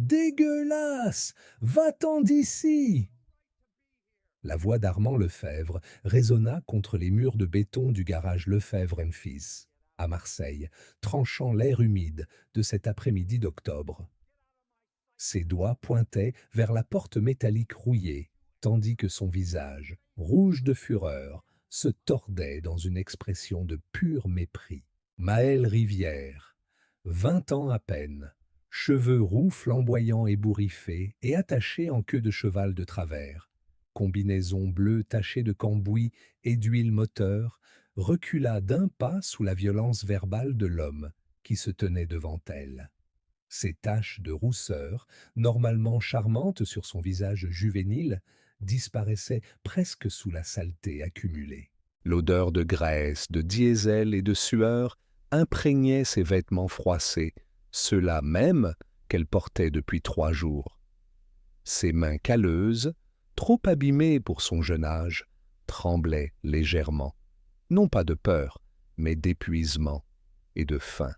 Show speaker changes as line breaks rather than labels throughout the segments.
Dégueulasse! Va-t'en d'ici! La voix d'Armand Lefebvre résonna contre les murs de béton du garage Lefebvre and Fils, à Marseille, tranchant l'air humide de cet après-midi d'octobre. Ses doigts pointaient vers la porte métallique rouillée, tandis que son visage, rouge de fureur, se tordait dans une expression de pur mépris. Maël Rivière, 20 ans à peine, cheveux roux flamboyants ébouriffés et attachés en queue de cheval de travers, combinaison bleue tachée de cambouis et d'huile moteur, recula d'un pas sous la violence verbale de l'homme qui se tenait devant elle. Ces taches de rousseur, normalement charmantes sur son visage juvénile, disparaissaient presque sous la saleté accumulée. L'odeur de graisse, de diesel et de sueur imprégnait ses vêtements froissés, ceux-là même qu'elle portait depuis 3 jours. Ses mains calleuses, trop abîmées pour son jeune âge, tremblaient légèrement, non pas de peur, mais d'épuisement et de faim.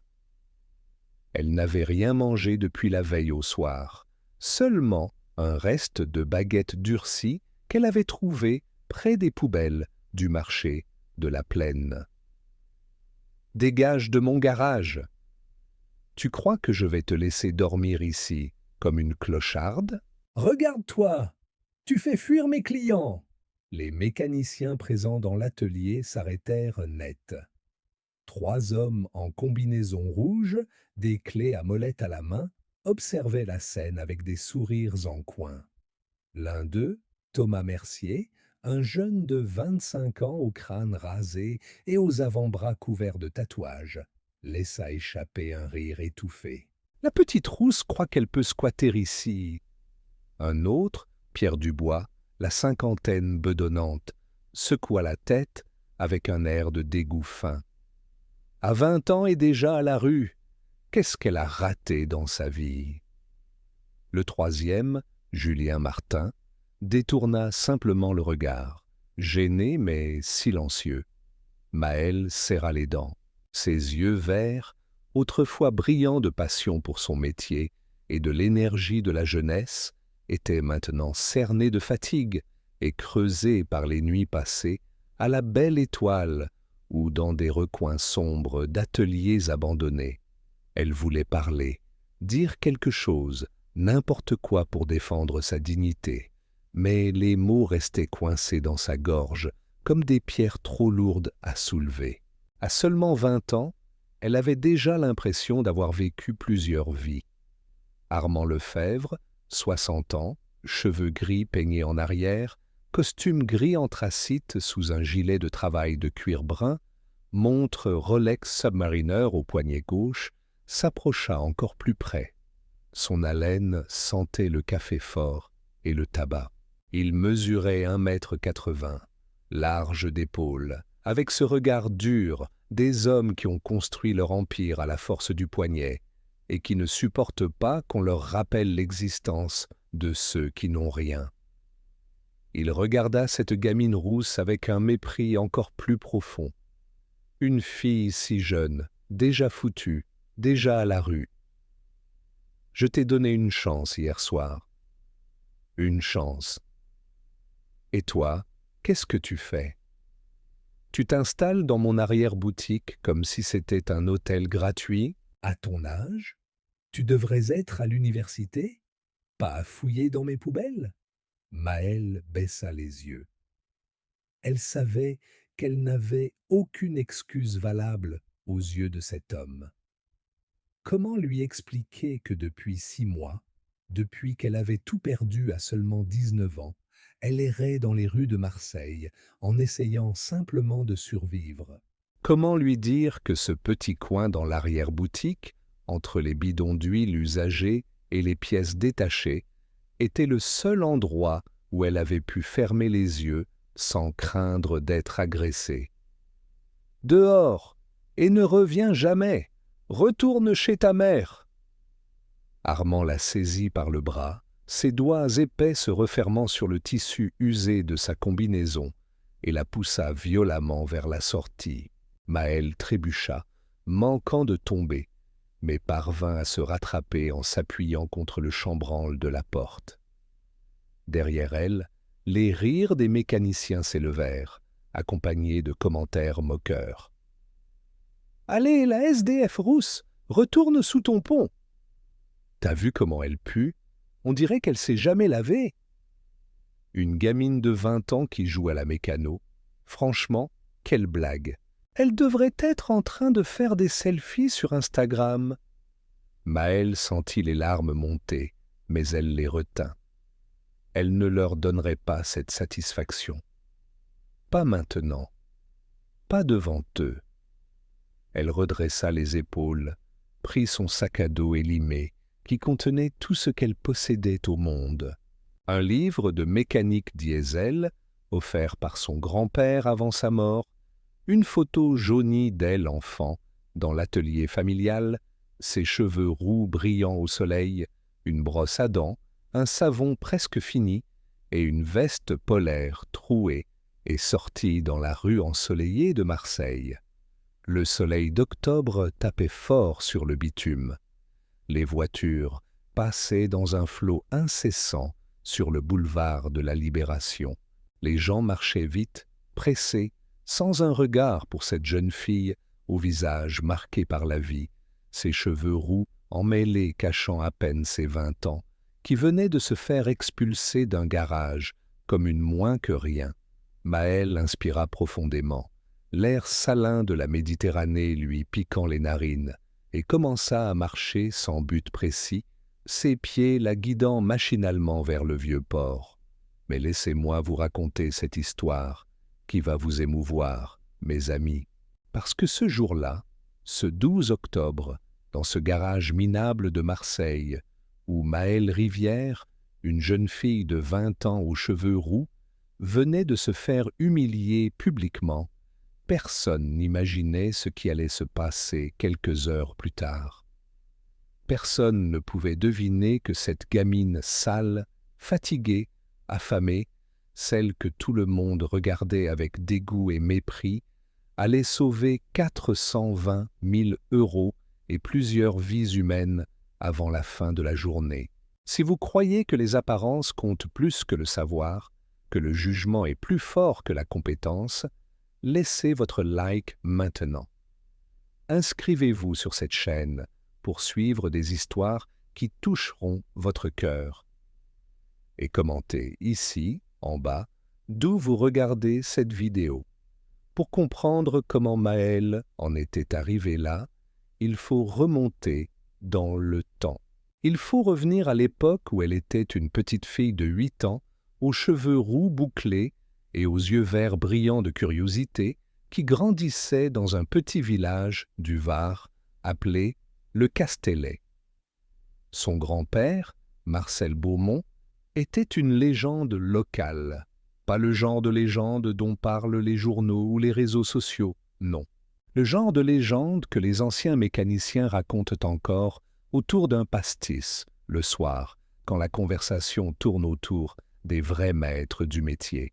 Elle n'avait rien mangé depuis la veille au soir, seulement un reste de baguette durcie qu'elle avait trouvé près des poubelles du marché de la Plaine. « Dégage de mon garage! Tu crois que je vais te laisser dormir ici comme une clocharde? Regarde-toi! Tu fais fuir mes clients! » Les mécaniciens présents dans l'atelier s'arrêtèrent net. 3 hommes en combinaison rouge, des clés à molette à la main, observaient la scène avec des sourires en coin. L'un d'eux, Thomas Mercier, un jeune de 25 ans au crâne rasé et aux avant-bras couverts de tatouages, laissa échapper un rire étouffé. « La petite rousse croit qu'elle peut squatter ici. » Un autre, Pierre Dubois, la cinquantaine bedonnante, secoua la tête avec un air de dégoût fin. À 20 ans et déjà à la rue, qu'est-ce qu'elle a raté dans sa vie? Le troisième, Julien Martin, détourna simplement le regard, gêné mais silencieux. Maël serra les dents. Ses yeux verts, autrefois brillants de passion pour son métier et de l'énergie de la jeunesse, étaient maintenant cernés de fatigue et creusés par les nuits passées à la belle étoile ou dans des recoins sombres d'ateliers abandonnés. Elle voulait parler, dire quelque chose, n'importe quoi pour défendre sa dignité, mais les mots restaient coincés dans sa gorge comme des pierres trop lourdes à soulever. À seulement 20 ans, elle avait déjà l'impression d'avoir vécu plusieurs vies. Armand Lefebvre, 60 ans, cheveux gris peignés en arrière, costume gris anthracite sous un gilet de travail de cuir brun, montre Rolex Submariner au poignet gauche, s'approcha encore plus près. Son haleine sentait le café fort et le tabac. Il mesurait 1,80 m, large d'épaules, avec ce regard dur des hommes qui ont construit leur empire à la force du poignet et qui ne supportent pas qu'on leur rappelle l'existence de ceux qui n'ont rien. Il regarda cette gamine rousse avec un mépris encore plus profond. Une fille si jeune, déjà foutue, déjà à la rue. « Je t'ai donné une chance hier soir. » « Une chance. Et toi, qu'est-ce que tu fais? Tu t'installes dans mon arrière-boutique comme si c'était un hôtel gratuit? À ton âge, tu devrais être à l'université, pas à fouiller dans mes poubelles. » Maël baissa les yeux. Elle savait qu'elle n'avait aucune excuse valable aux yeux de cet homme. Comment lui expliquer que depuis 6 mois, depuis qu'elle avait tout perdu à seulement 19 ans, elle errait dans les rues de Marseille en essayant simplement de survivre? Comment lui dire que ce petit coin dans l'arrière-boutique, entre les bidons d'huile usagés et les pièces détachées, était le seul endroit où elle avait pu fermer les yeux sans craindre d'être agressée? « Dehors, et ne reviens jamais! Retourne chez ta mère !» Armand la saisit par le bras, ses doigts épais se refermant sur le tissu usé de sa combinaison, et la poussa violemment vers la sortie. Maël trébucha, manquant de tomber, mais parvint à se rattraper en s'appuyant contre le chambranle de la porte. Derrière elle, les rires des mécaniciens s'élevèrent, accompagnés de commentaires moqueurs. « Allez, la SDF rousse, retourne sous ton pont !»« T'as vu comment elle pue? On dirait qu'elle s'est jamais lavée. » Une gamine de 20 ans qui joue à la mécano. Franchement, quelle blague! Elle devrait être en train de faire des selfies sur Instagram. Maëlle sentit les larmes monter, mais elle les retint. Elle ne leur donnerait pas cette satisfaction. Pas maintenant. Pas devant eux. Elle redressa les épaules, prit son sac à dos élimé, qui contenait tout ce qu'elle possédait au monde. Un livre de mécanique diesel, offert par son grand-père avant sa mort, une photo jaunie d'elle enfant, dans l'atelier familial, ses cheveux roux brillant au soleil, une brosse à dents, un savon presque fini et une veste polaire trouée et sortie dans la rue ensoleillée de Marseille. Le soleil d'octobre tapait fort sur le bitume. Les voitures passaient dans un flot incessant sur le boulevard de la Libération. Les gens marchaient vite, pressés, sans un regard pour cette jeune fille au visage marqué par la vie, ses cheveux roux emmêlés cachant à peine ses 20 ans, qui venait de se faire expulser d'un garage comme une moins que rien. Maëlle inspira profondément, l'air salin de la Méditerranée lui piquant les narines, et commença à marcher sans but précis, ses pieds la guidant machinalement vers le vieux port. Mais laissez-moi vous raconter cette histoire qui va vous émouvoir, mes amis, parce que ce jour-là, ce 12 octobre, dans ce garage minable de Marseille, où Maëlle Rivière, une jeune fille de 20 ans aux cheveux roux, venait de se faire humilier publiquement, personne n'imaginait ce qui allait se passer quelques heures plus tard. Personne ne pouvait deviner que cette gamine sale, fatiguée, affamée, celle que tout le monde regardait avec dégoût et mépris, allait sauver 420 000 € et plusieurs vies humaines avant la fin de la journée. Si vous croyez que les apparences comptent plus que le savoir, que le jugement est plus fort que la compétence, laissez votre like maintenant. Inscrivez-vous sur cette chaîne pour suivre des histoires qui toucheront votre cœur. Et commentez ici, en bas, d'où vous regardez cette vidéo. Pour comprendre comment Maëlle en était arrivée là, il faut remonter dans le temps. Il faut revenir à l'époque où elle était une petite fille de 8 ans, aux cheveux roux bouclés et aux yeux verts brillants de curiosité, qui grandissait dans un petit village du Var appelé le Castellet. Son grand-père, Marcel Beaumont, était une légende locale. Pas le genre de légende dont parlent les journaux ou les réseaux sociaux, non. Le genre de légende que les anciens mécaniciens racontent encore autour d'un pastis, le soir, quand la conversation tourne autour des vrais maîtres du métier.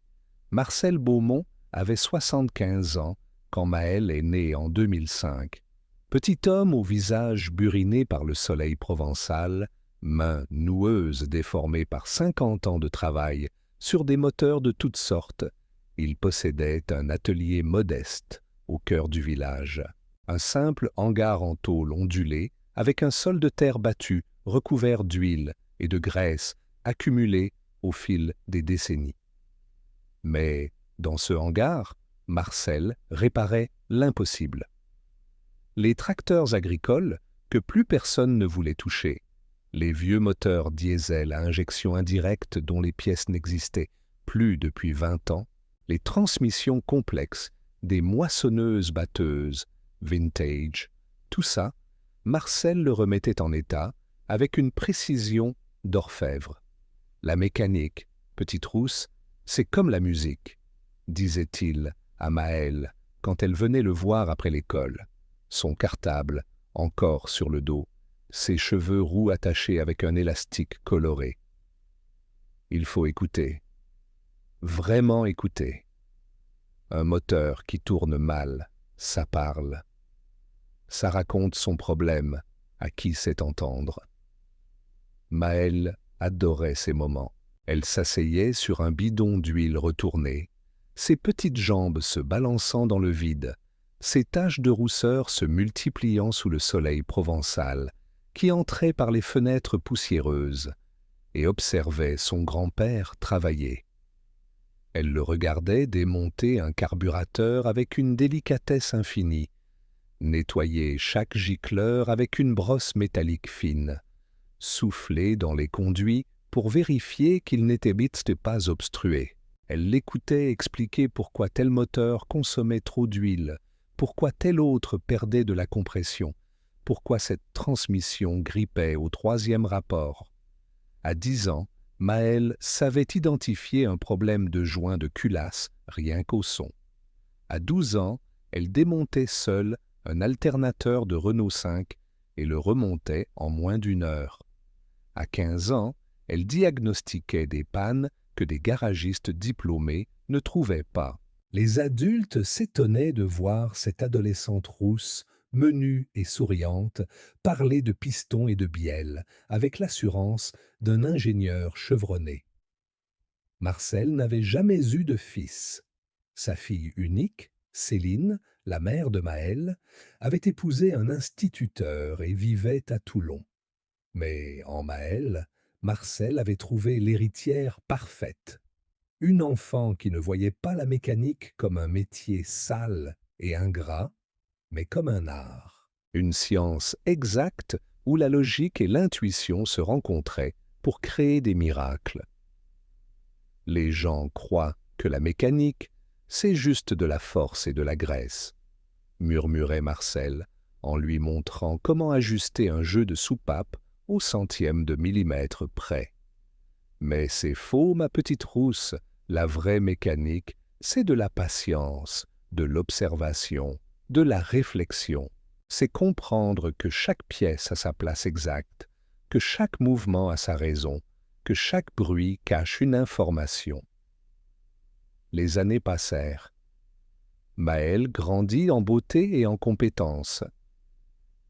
Marcel Beaumont avait 75 ans quand Maëlle est née en 2005. Petit homme au visage buriné par le soleil provençal, mains noueuses déformées par 50 ans de travail sur des moteurs de toutes sortes, il possédait un atelier modeste au cœur du village. Un simple hangar en tôle ondulée avec un sol de terre battue recouvert d'huile et de graisse accumulée au fil des décennies. Mais dans ce hangar, Marcel réparait l'impossible. Les tracteurs agricoles que plus personne ne voulait toucher, les vieux moteurs diesel à injection indirecte dont les pièces n'existaient plus depuis 20 ans, les transmissions complexes des moissonneuses-batteuses, vintage, tout ça, Marcel le remettait en état avec une précision d'orfèvre. La mécanique, petite rousse, c'est comme la musique, disait-il à Maëlle quand elle venait le voir après l'école, son cartable encore sur le dos, ses cheveux roux attachés avec un élastique coloré. Il faut écouter, vraiment écouter. Un moteur qui tourne mal, ça parle. Ça raconte son problème, À qui sait entendre? Maëlle adorait ces moments. Elle s'asseyait sur un bidon d'huile retourné, ses petites jambes se balançant dans le vide, ses taches de rousseur se multipliant sous le soleil provençal, qui entrait par les fenêtres poussiéreuses, et observait son grand-père travailler. Elle le regardait démonter un carburateur avec une délicatesse infinie, nettoyer chaque gicleur avec une brosse métallique fine, souffler dans les conduits pour vérifier qu'ils n'étaient pas obstrués. Elle l'écoutait expliquer pourquoi tel moteur consommait trop d'huile, pourquoi tel autre perdait de la compression, pourquoi cette transmission grippait au troisième rapport. À 10 ans, Maëlle savait identifier un problème de joint de culasse rien qu'au son. À 12 ans, elle démontait seule un alternateur de Renault 5 et le remontait en moins d'1 heure. À 15 ans, elle diagnostiquait des pannes que des garagistes diplômés ne trouvaient pas. Les adultes s'étonnaient de voir cette adolescente rousse, menue et souriante, parler de pistons et de bielles, avec l'assurance d'un ingénieur chevronné. Marcel n'avait jamais eu de fils. Sa fille unique, Céline, la mère de Maëlle, avait épousé un instituteur et vivait à Toulon. Mais en Maëlle, Marcel avait trouvé l'héritière parfaite. Une enfant qui ne voyait pas la mécanique comme un métier sale et ingrat, mais comme un art. Une science exacte où la logique et l'intuition se rencontraient pour créer des miracles. Les gens croient que la mécanique, c'est juste de la force et de la graisse, murmurait Marcel, en lui montrant comment ajuster un jeu de soupape au centième de millimètre près. Mais c'est faux, ma petite rousse, la vraie mécanique, c'est de la patience, de l'observation, de la réflexion. C'est comprendre que chaque pièce a sa place exacte, que chaque mouvement a sa raison, que chaque bruit cache une information. Les années passèrent. Maëlle grandit en beauté et en compétence.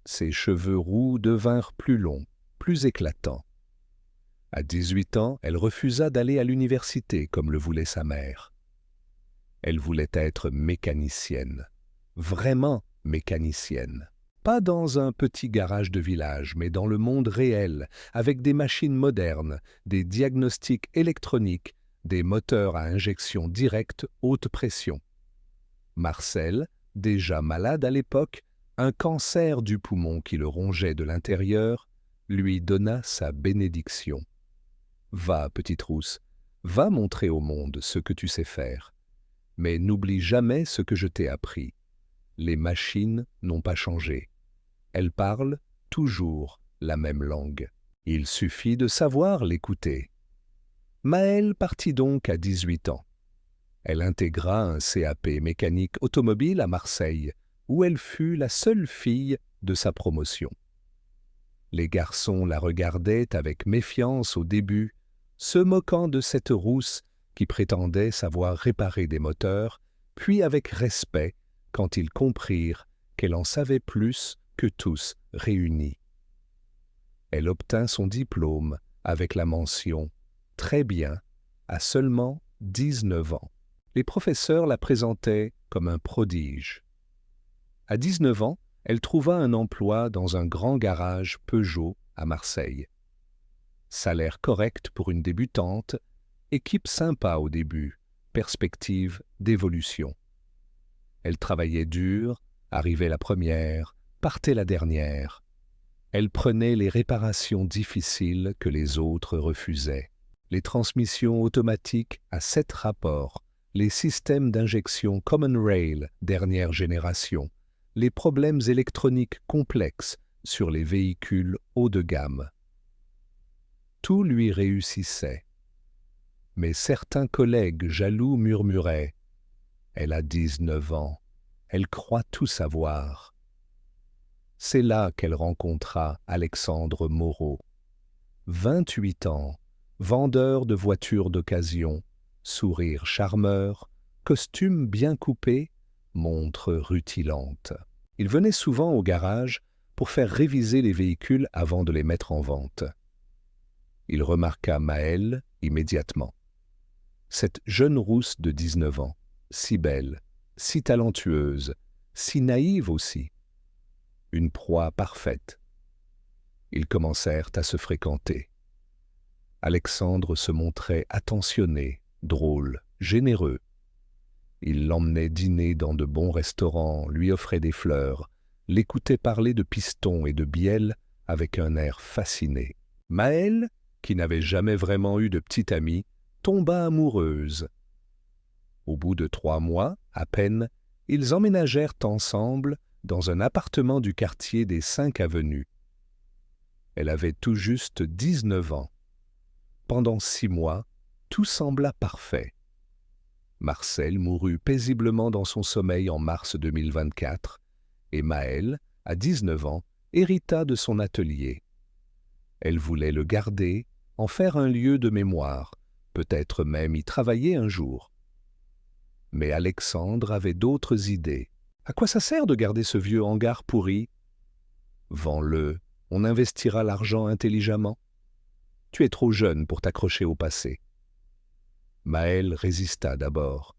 Ses cheveux roux devinrent plus longs, plus éclatants. À 18 ans, elle refusa d'aller à l'université comme le voulait sa mère. Elle voulait être mécanicienne, vraiment mécanicienne. Pas dans un petit garage de village, mais dans le monde réel, avec des machines modernes, des diagnostics électroniques, des moteurs à injection directe haute pression. Marcel, déjà malade à l'époque, un cancer du poumon qui le rongeait de l'intérieur, lui donna sa bénédiction. Va, petite rousse, va montrer au monde ce que tu sais faire. Mais n'oublie jamais ce que je t'ai appris. Les machines n'ont pas changé. Elles parlent toujours la même langue. Il suffit de savoir l'écouter. Maëlle partit donc à 18 ans. Elle intégra un CAP mécanique automobile à Marseille, où elle fut la seule fille de sa promotion. Les garçons la regardaient avec méfiance au début, se moquant de cette rousse qui prétendait savoir réparer des moteurs, puis avec respect quand ils comprirent qu'elle en savait plus que tous réunis. Elle obtint son diplôme avec la mention « Très bien » à seulement 19 ans. Les professeurs la présentaient comme un prodige. À 19 ans, elle trouva un emploi dans un grand garage Peugeot à Marseille. Salaire correct pour une débutante, équipe sympa au début, perspective d'évolution. Elle travaillait dur, arrivait la première, partait la dernière. Elle prenait les réparations difficiles que les autres refusaient. Les transmissions automatiques à 7 rapports, les systèmes d'injection Common Rail dernière génération, les problèmes électroniques complexes sur les véhicules haut de gamme. Tout lui réussissait. Mais certains collègues jaloux murmuraient « Elle a 19 ans, elle croit tout savoir ». C'est là qu'elle rencontra Alexandre Moreau. 28 ans, vendeur de voitures d'occasion, sourire charmeur, costume bien coupé, montre rutilante. Il venait souvent au garage pour faire réviser les véhicules avant de les mettre en vente. Il remarqua Maëlle immédiatement. Cette jeune rousse de 19 ans, si belle, si talentueuse, si naïve aussi. Une proie parfaite. Ils commencèrent à se fréquenter. Alexandre se montrait attentionné, drôle, généreux. Il l'emmenait dîner dans de bons restaurants, lui offrait des fleurs, l'écoutait parler de pistons et de bielle avec un air fasciné. Maëlle, qui n'avait jamais vraiment eu de petite amie, tomba amoureuse. Au bout de 3 mois, à peine, ils emménagèrent ensemble dans un appartement du quartier des 5 avenues. Elle avait tout juste 19 ans. Pendant 6 mois, tout sembla parfait. Marcel mourut paisiblement dans son sommeil en mars 2024 et Maëlle, à 19 ans, hérita de son atelier. Elle voulait le garder, en faire un lieu de mémoire, peut-être même y travailler un jour. Mais Alexandre avait d'autres idées. À quoi ça sert de garder ce vieux hangar pourri? Vends-le, on investira l'argent intelligemment. Tu es trop jeune pour t'accrocher au passé. Maëlle résista d'abord.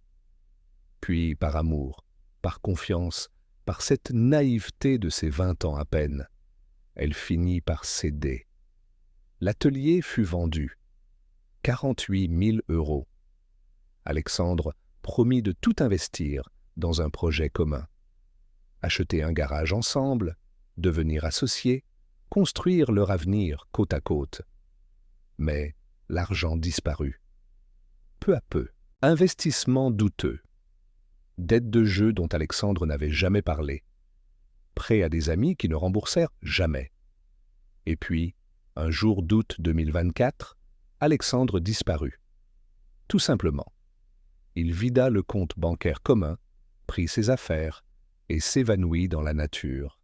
Puis, par amour, par confiance, par cette naïveté de ses 20 ans à peine, elle finit par céder. L'atelier fut vendu. 48 000 €. Alexandre promit de tout investir dans un projet commun. Acheter un garage ensemble, devenir associés, construire leur avenir côte à côte. Mais l'argent disparut. Peu à peu, investissement douteux. Dette de jeu dont Alexandre n'avait jamais parlé. Prêt à des amis qui ne remboursèrent jamais. Et puis, un jour d'août 2024, Alexandre disparut. Tout simplement. Il vida le compte bancaire commun, prit ses affaires et s'évanouit dans la nature.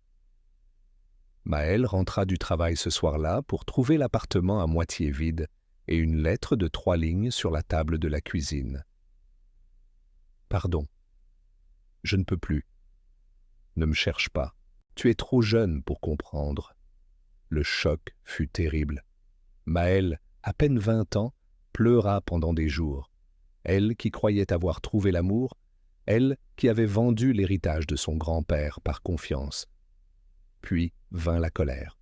Maëlle rentra du travail ce soir-là pour trouver l'appartement à moitié vide et une lettre de 3 lignes sur la table de la cuisine. « Pardon. Je ne peux plus. Ne me cherche pas. Tu es trop jeune pour comprendre. » Le choc fut terrible. Maëlle, à peine 20 ans, pleura pendant des jours. Elle qui croyait avoir trouvé l'amour, elle qui avait vendu l'héritage de son grand-père par confiance. Puis vint la colère.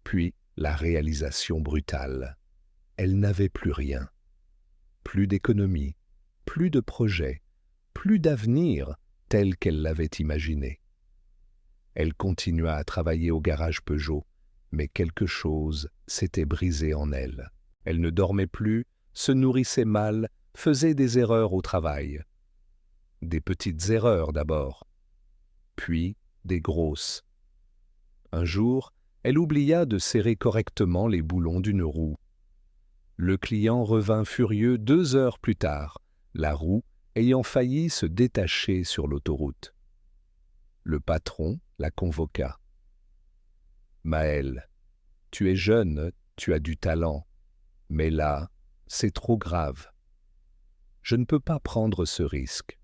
Puis la réalisation brutale. Elle n'avait plus rien. Plus d'économie, plus de projet, plus d'avenir tel qu'elle l'avait imaginé. Elle continua à travailler au garage Peugeot, mais quelque chose s'était brisé en elle. Elle ne dormait plus, se nourrissait mal, faisait des erreurs au travail. Des petites erreurs d'abord, puis des grosses. Un jour, elle oublia de serrer correctement les boulons d'une roue. Le client revint furieux 2 heures plus tard, la roue ayant failli se détacher sur l'autoroute. Le patron la convoqua. « Maëlle, tu es jeune, tu as du talent, mais là, c'est trop grave. Je ne peux pas prendre ce risque.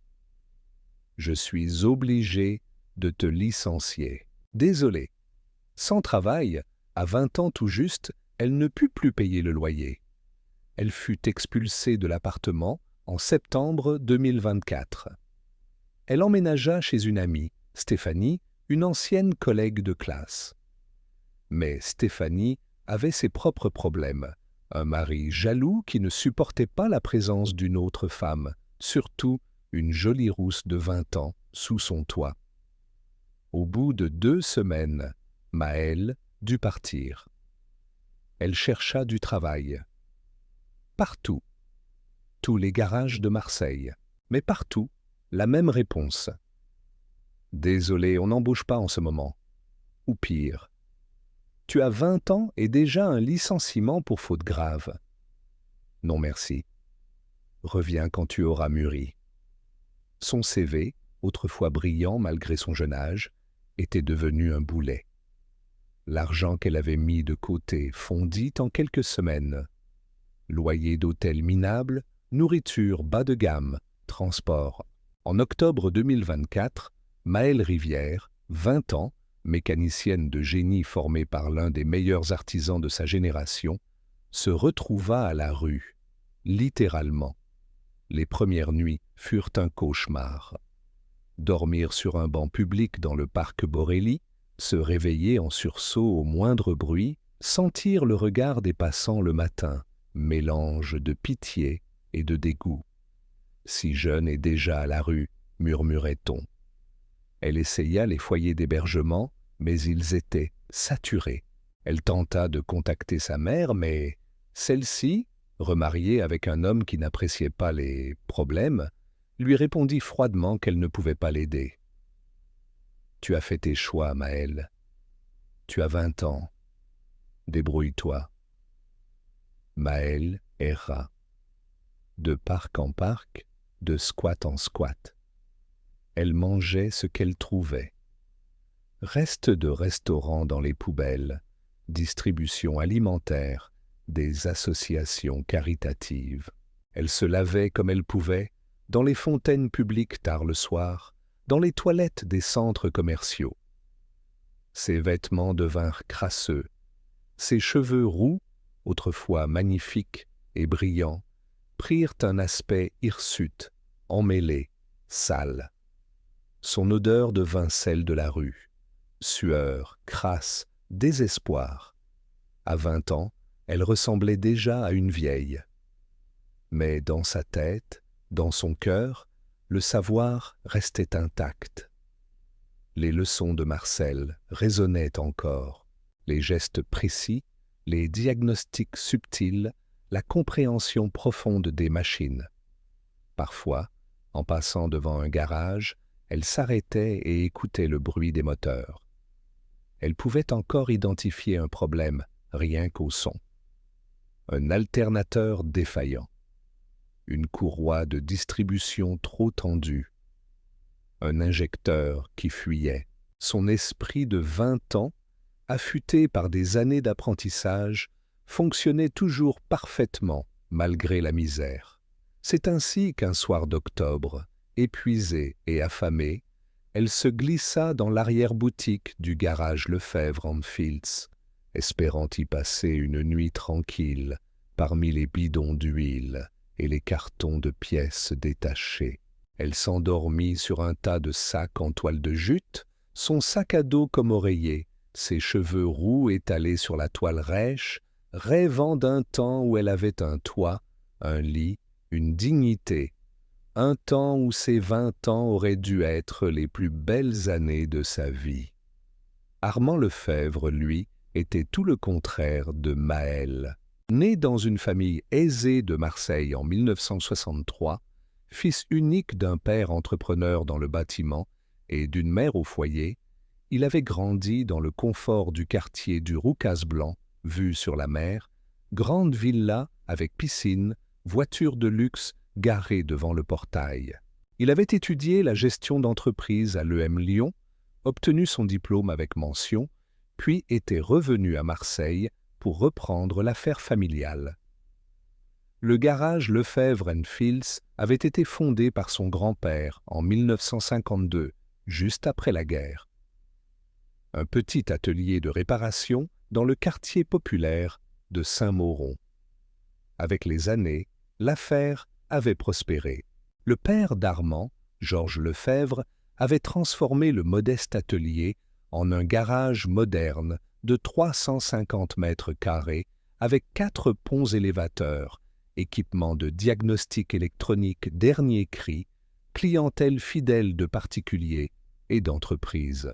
Je suis obligé de te licencier. Désolé. » Sans travail, à 20 ans tout juste, elle ne put plus payer le loyer. Elle fut expulsée de l'appartement en septembre 2024. Elle emménagea chez une amie, Stéphanie, une ancienne collègue de classe. Mais Stéphanie avait ses propres problèmes. Un mari jaloux qui ne supportait pas la présence d'une autre femme, surtout une jolie rousse de 20 ans, sous son toit. Au bout de 2 semaines, Maëlle dut partir. Elle chercha du travail. Partout. Tous les garages de Marseille. Mais partout, la même réponse. « Désolé, on n'embauche pas en ce moment. » Ou pire. « Tu as 20 ans et déjà un licenciement pour faute grave. » Non merci. Reviens quand tu auras mûri. Son CV, autrefois brillant malgré son jeune âge, était devenu un boulet. L'argent qu'elle avait mis de côté fondit en quelques semaines. Loyer d'hôtel minable, nourriture bas de gamme, transport. En octobre 2024, Maëlle Rivière, 20 ans, mécanicienne de génie formée par l'un des meilleurs artisans de sa génération, se retrouva à la rue, littéralement. Les premières nuits furent un cauchemar. Dormir sur un banc public dans le parc Borelli, se réveiller en sursaut au moindre bruit, sentir le regard des passants le matin, mélange de pitié et de dégoût. Si jeune et déjà à la rue, murmurait-on. Elle essaya les foyers d'hébergement, mais ils étaient saturés. Elle tenta de contacter sa mère, mais celle-ci, remariée avec un homme qui n'appréciait pas les problèmes, lui répondit froidement qu'elle ne pouvait pas l'aider. « Tu as fait tes choix, Maëlle. Tu as 20 ans. Débrouille-toi. » Maëlle erra. De parc en parc, de squat en squat. Elle mangeait ce qu'elle trouvait. Restes de restaurants dans les poubelles, distribution alimentaire, des associations caritatives. Elle se lavait comme elle pouvait, dans les fontaines publiques tard le soir, dans les toilettes des centres commerciaux. Ses vêtements devinrent crasseux, ses cheveux roux, autrefois magnifiques et brillants, prirent un aspect hirsute, emmêlé, sale. Son odeur devint celle de la rue. Sueur, crasse, désespoir. À 20 ans, elle ressemblait déjà à une vieille. Mais dans sa tête, dans son cœur, le savoir restait intact. Les leçons de Marcel résonnaient encore, les gestes précis, les diagnostics subtils, la compréhension profonde des machines. Parfois, en passant devant un garage, elle s'arrêtait et écoutait le bruit des moteurs. Elle pouvait encore identifier un problème, rien qu'au son. Un alternateur défaillant. Une courroie de distribution trop tendue. Un injecteur qui fuyait. Son esprit de 20 ans, affûté par des années d'apprentissage, fonctionnait toujours parfaitement malgré la misère. C'est ainsi qu'un soir d'octobre, épuisée et affamée, elle se glissa dans l'arrière-boutique du garage Lefebvre en Fields, espérant y passer une nuit tranquille parmi les bidons d'huile et les cartons de pièces détachés. Elle s'endormit sur un tas de sacs en toile de jute, son sac à dos comme oreiller, ses cheveux roux étalés sur la toile rêche, rêvant d'un temps où elle avait un toit, un lit, une dignité, un temps où ses 20 ans auraient dû être les plus belles années de sa vie. Armand Lefebvre, lui, était tout le contraire de Maëlle. Né dans une famille aisée de Marseille en 1963, fils unique d'un père entrepreneur dans le bâtiment et d'une mère au foyer, il avait grandi dans le confort du quartier du Roucas-Blanc, vue sur la mer, grande villa avec piscine, voiture de luxe garée devant le portail. Il avait étudié la gestion d'entreprise à l'EM Lyon, obtenu son diplôme avec mention, puis était revenu à Marseille pour reprendre l'affaire familiale. Le garage Lefebvre & Fields avait été fondé par son grand-père en 1952, juste après la guerre. Un petit atelier de réparation dans le quartier populaire de Saint-Mauron. Avec les années, l'affaire avait prospéré. Le père d'Armand, Georges Lefebvre, avait transformé le modeste atelier en un garage moderne de 350 mètres carrés avec 4 ponts élévateurs, équipement de diagnostic électronique dernier cri, clientèle fidèle de particuliers et d'entreprises.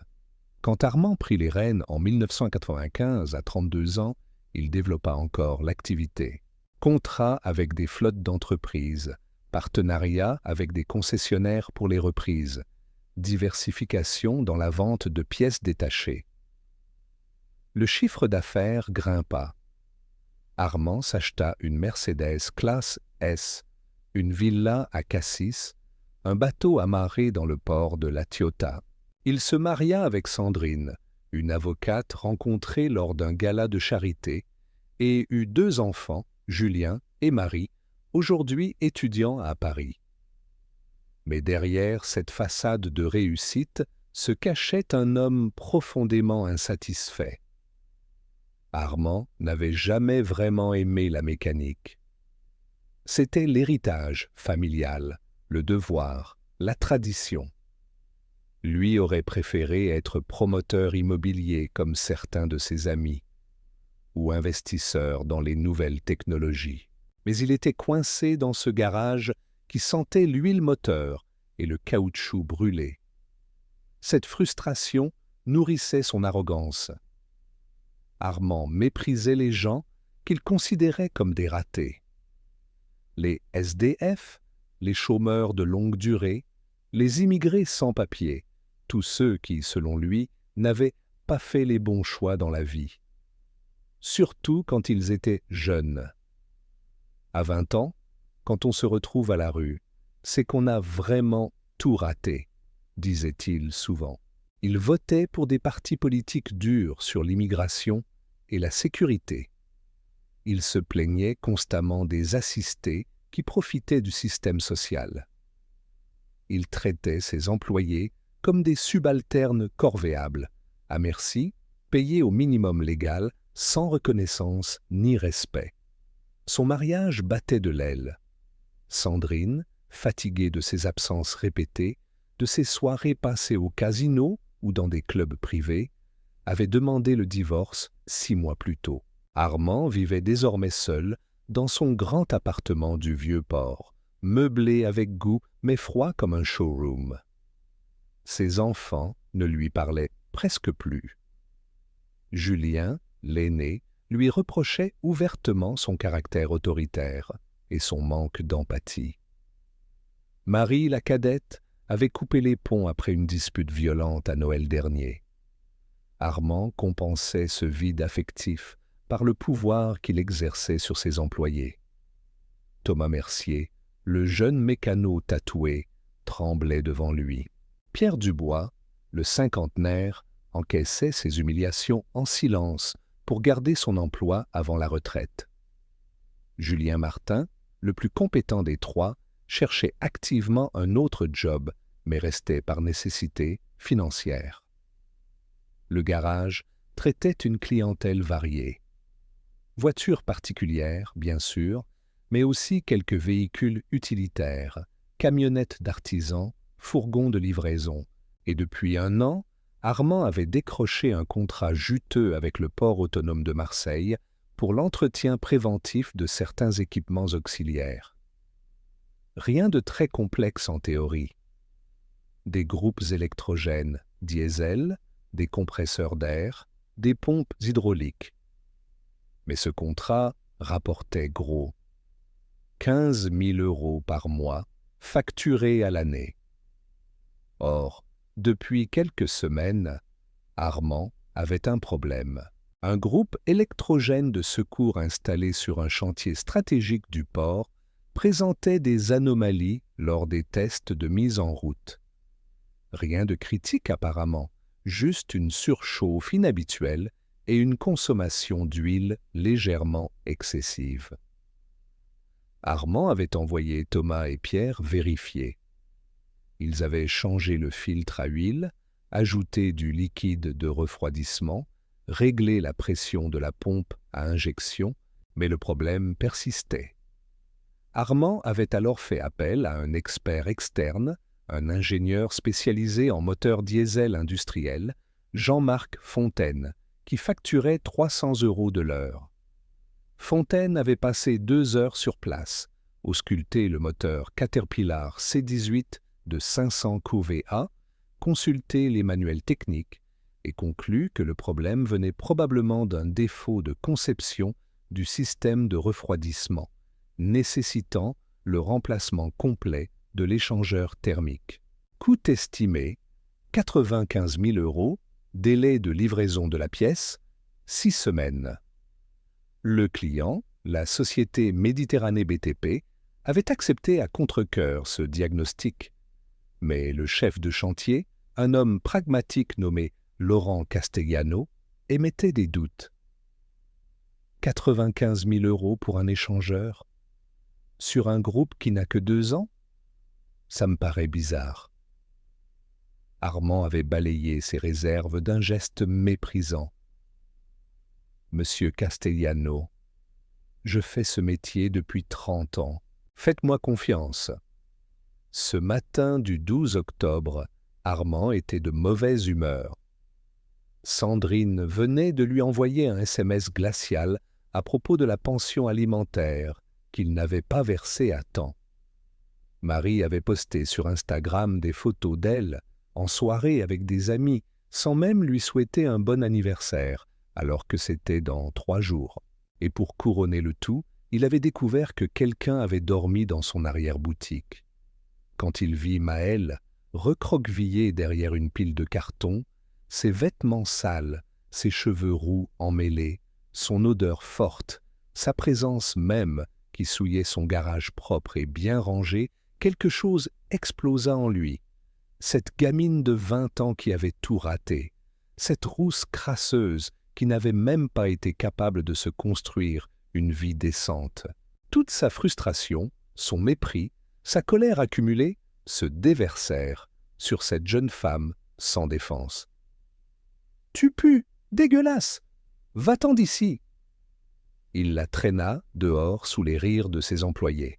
Quand Armand prit les rênes en 1995 à 32 ans, il développa encore l'activité. Contrats avec des flottes d'entreprises, partenariats avec des concessionnaires pour les reprises, diversification dans la vente de pièces détachées. Le chiffre d'affaires grimpa. Armand s'acheta une Mercedes classe S, une villa à Cassis, un bateau amarré dans le port de La Ciotat. Il se maria avec Sandrine, une avocate rencontrée lors d'un gala de charité, et eut 2 enfants, Julien et Marie, aujourd'hui étudiants à Paris. Mais derrière cette façade de réussite se cachait un homme profondément insatisfait. Armand n'avait jamais vraiment aimé la mécanique. C'était l'héritage familial, le devoir, la tradition. Lui aurait préféré être promoteur immobilier comme certains de ses amis, ou investisseur dans les nouvelles technologies. Mais il était coincé dans ce garage qui sentait l'huile moteur et le caoutchouc brûlé. Cette frustration nourrissait son arrogance. Armand méprisait les gens qu'il considérait comme des ratés. Les SDF, les chômeurs de longue durée, les immigrés sans papier, tous ceux qui, selon lui, n'avaient pas fait les bons choix dans la vie. Surtout quand ils étaient jeunes. À 20 ans, quand on se retrouve à la rue, c'est qu'on a vraiment tout raté, disait-il souvent. Il votait pour des partis politiques durs sur l'immigration et la sécurité. Il se plaignait constamment des assistés qui profitaient du système social. Il traitait ses employés comme des subalternes corvéables, à merci, payés au minimum légal, sans reconnaissance ni respect. Son mariage battait de l'aile. Sandrine, fatiguée de ses absences répétées, de ses soirées passées au casino ou dans des clubs privés, avait demandé le divorce 6 mois plus tôt. Armand vivait désormais seul dans son grand appartement du Vieux-Port, meublé avec goût mais froid comme un showroom. Ses enfants ne lui parlaient presque plus. Julien, l'aîné, lui reprochait ouvertement son caractère autoritaire et son manque d'empathie. Marie, la cadette, avait coupé les ponts après une dispute violente à Noël dernier. Armand compensait ce vide affectif par le pouvoir qu'il exerçait sur ses employés. Thomas Mercier, le jeune mécano tatoué, tremblait devant lui. Pierre Dubois, le cinquantenaire, encaissait ses humiliations en silence pour garder son emploi avant la retraite. Julien Martin, le plus compétent des trois, cherchait activement un autre job, mais restait par nécessité financière. Le garage traitait une clientèle variée. Voitures particulières, bien sûr, mais aussi quelques véhicules utilitaires, camionnettes d'artisans, fourgons de livraison. Et depuis 1 an, Armand avait décroché un contrat juteux avec le port autonome de Marseille pour l'entretien préventif de certains équipements auxiliaires. Rien de très complexe en théorie. Des groupes électrogènes, diesel, des compresseurs d'air, des pompes hydrauliques. Mais ce contrat rapportait gros. 15 000 € par mois, facturés à l'année. Or, depuis quelques semaines, Armand avait un problème. Un groupe électrogène de secours installé sur un chantier stratégique du port présentait des anomalies lors des tests de mise en route. Rien de critique apparemment, juste une surchauffe inhabituelle et une consommation d'huile légèrement excessive. Armand avait envoyé Thomas et Pierre vérifier. Ils avaient changé le filtre à huile, ajouté du liquide de refroidissement, réglé la pression de la pompe à injection, mais le problème persistait. Armand avait alors fait appel à un expert externe, un ingénieur spécialisé en moteurs diesel industriels, Jean-Marc Fontaine, qui facturait 300 € de l'heure. Fontaine avait passé 2 heures sur place, ausculté le moteur Caterpillar C18 de 500 kVA, consulté les manuels techniques et conclut que le problème venait probablement d'un défaut de conception du système de refroidissement, nécessitant le remplacement complet de l'échangeur thermique. Coût estimé 95 000 €, délai de livraison de la pièce 6 semaines. Le client, la société Méditerranée BTP, avait accepté à contre-cœur ce diagnostic. Mais le chef de chantier, un homme pragmatique nommé Laurent Castellano, émettait des doutes. 95 000 € pour un échangeur? Sur un groupe qui n'a que 2 ans? Ça me paraît bizarre. Armand avait balayé ses réserves d'un geste méprisant. Monsieur Castellano, je fais ce métier depuis 30 ans. Faites-moi confiance. Ce matin du 12 octobre, Armand était de mauvaise humeur. Sandrine venait de lui envoyer un SMS glacial à propos de la pension alimentaire qu'il n'avait pas versée à temps. Marie avait posté sur Instagram des photos d'elle en soirée avec des amis, sans même lui souhaiter un bon anniversaire, alors que c'était dans 3 jours. Et pour couronner le tout, il avait découvert que quelqu'un avait dormi dans son arrière-boutique. Quand il vit Maëlle, recroquevillée derrière une pile de cartons, ses vêtements sales, ses cheveux roux emmêlés, son odeur forte, sa présence même qui souillait son garage propre et bien rangé, quelque chose explosa en lui. Cette gamine de 20 ans qui avait tout raté, cette rousse crasseuse qui n'avait même pas été capable de se construire une vie décente. Toute sa frustration, son mépris, sa colère accumulée se déversèrent sur cette jeune femme sans défense. « Tu pues, dégueulasse! Va-t'en d'ici !» Il la traîna dehors sous les rires de ses employés.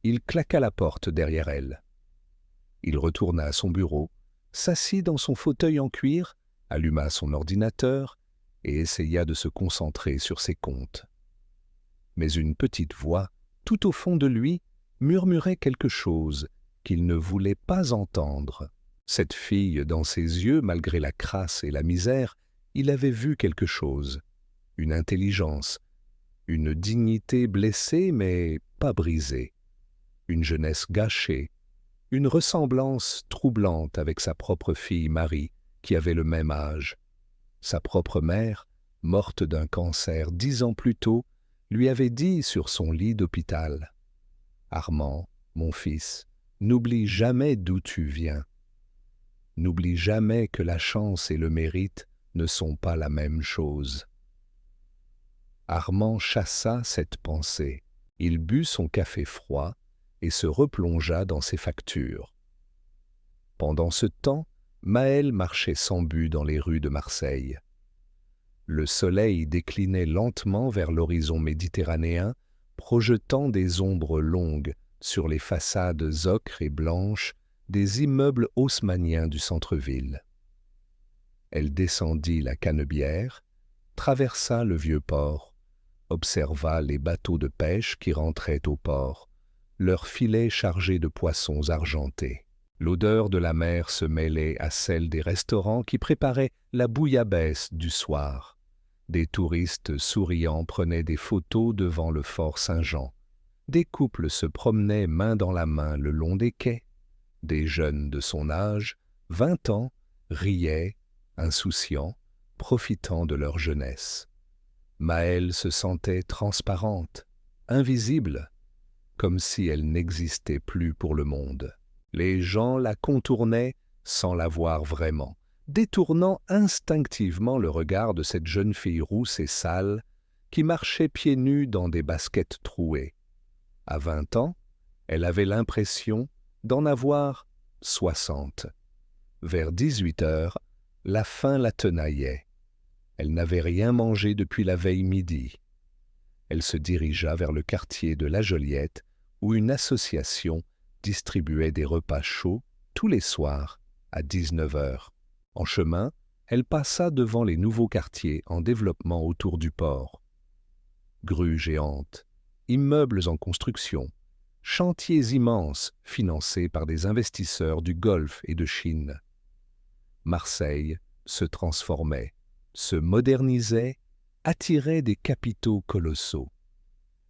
Il claqua la porte derrière elle. Il retourna à son bureau, s'assit dans son fauteuil en cuir, alluma son ordinateur et essaya de se concentrer sur ses comptes. Mais une petite voix, tout au fond de lui, murmurait quelque chose qu'il ne voulait pas entendre. Cette fille, dans ses yeux, malgré la crasse et la misère, il avait vu quelque chose, une intelligence, une dignité blessée mais pas brisée, une jeunesse gâchée, une ressemblance troublante avec sa propre fille Marie, qui avait le même âge. Sa propre mère, morte d'un cancer 10 ans plus tôt, lui avait dit sur son lit d'hôpital « Armand, mon fils, n'oublie jamais d'où tu viens. N'oublie jamais que la chance et le mérite ne sont pas la même chose. » Armand chassa cette pensée. Il but son café froid et se replongea dans ses factures. Pendant ce temps, Maëlle marchait sans but dans les rues de Marseille. Le soleil déclinait lentement vers l'horizon méditerranéen, projetant des ombres longues sur les façades ocre et blanches des immeubles haussmanniens du centre-ville. Elle descendit la Canebière, traversa le vieux port, observa les bateaux de pêche qui rentraient au port, leurs filets chargés de poissons argentés. L'odeur de la mer se mêlait à celle des restaurants qui préparaient la bouillabaisse du soir. Des touristes souriants prenaient des photos devant le fort Saint-Jean. Des couples se promenaient main dans la main le long des quais. Des jeunes de son âge, 20 ans, riaient, insouciants, profitant de leur jeunesse. Maëlle se sentait transparente, invisible, comme si elle n'existait plus pour le monde. Les gens la contournaient sans la voir vraiment, détournant instinctivement le regard de cette jeune fille rousse et sale qui marchait pieds nus dans des baskets trouées. À 20 ans, elle avait l'impression d'en avoir 60. Vers 18 heures, la faim la tenaillait. Elle n'avait rien mangé depuis la veille midi. Elle se dirigea vers le quartier de La Joliette, où une association distribuait des repas chauds tous les soirs à 19 heures. En chemin, elle passa devant les nouveaux quartiers en développement autour du port. Grues géantes, immeubles en construction, chantiers immenses financés par des investisseurs du Golfe et de Chine. Marseille se transformait, se modernisait, attirait des capitaux colossaux.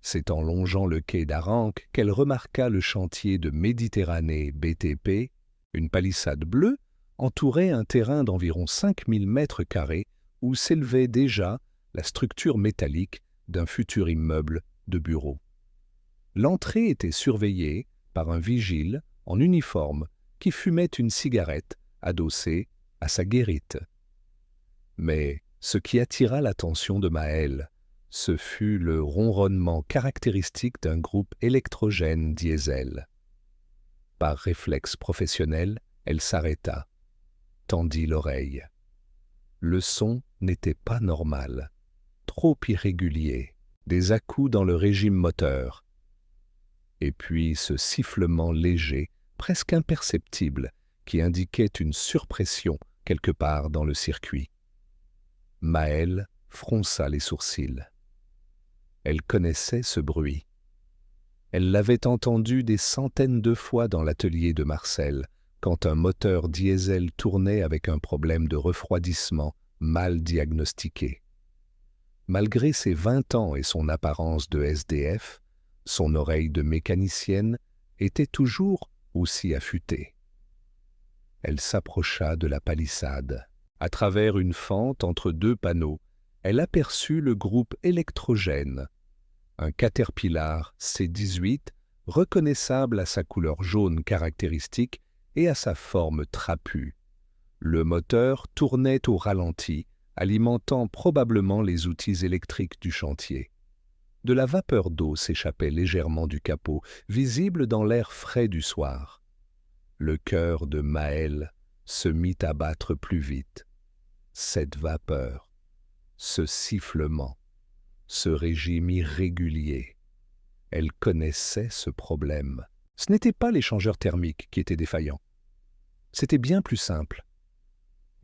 C'est en longeant le quai d'Aranque qu'elle remarqua le chantier de Méditerranée BTP, une palissade bleue entourait un terrain d'environ 5000 mètres carrés où s'élevait déjà la structure métallique d'un futur immeuble de bureaux. L'entrée était surveillée par un vigile en uniforme qui fumait une cigarette adossée à sa guérite. Mais ce qui attira l'attention de Maëlle, ce fut le ronronnement caractéristique d'un groupe électrogène diesel. Par réflexe professionnel, elle s'arrêta. tendit l'oreille. Le son n'était pas normal, trop irrégulier, des à-coups dans le régime moteur. Et puis ce sifflement léger, presque imperceptible, qui indiquait une surpression quelque part dans le circuit. Maëlle fronça les sourcils. Elle connaissait ce bruit. Elle l'avait entendu des centaines de fois dans l'atelier de Marcel, quand un moteur diesel tournait avec un problème de refroidissement mal diagnostiqué. Malgré ses 20 ans et son apparence de SDF, son oreille de mécanicienne était toujours aussi affûtée. Elle s'approcha de la palissade. À travers une fente entre deux panneaux, elle aperçut le groupe électrogène, un Caterpillar C18 reconnaissable à sa couleur jaune caractéristique et à sa forme trapue. Le moteur tournait au ralenti, alimentant probablement les outils électriques du chantier. De la vapeur d'eau s'échappait légèrement du capot, visible dans l'air frais du soir. Le cœur de Maëlle se mit à battre plus vite. Cette vapeur, ce sifflement, ce régime irrégulier. Elle connaissait ce problème. Ce n'étaient pas l'échangeur thermique qui était défaillant. C'était bien plus simple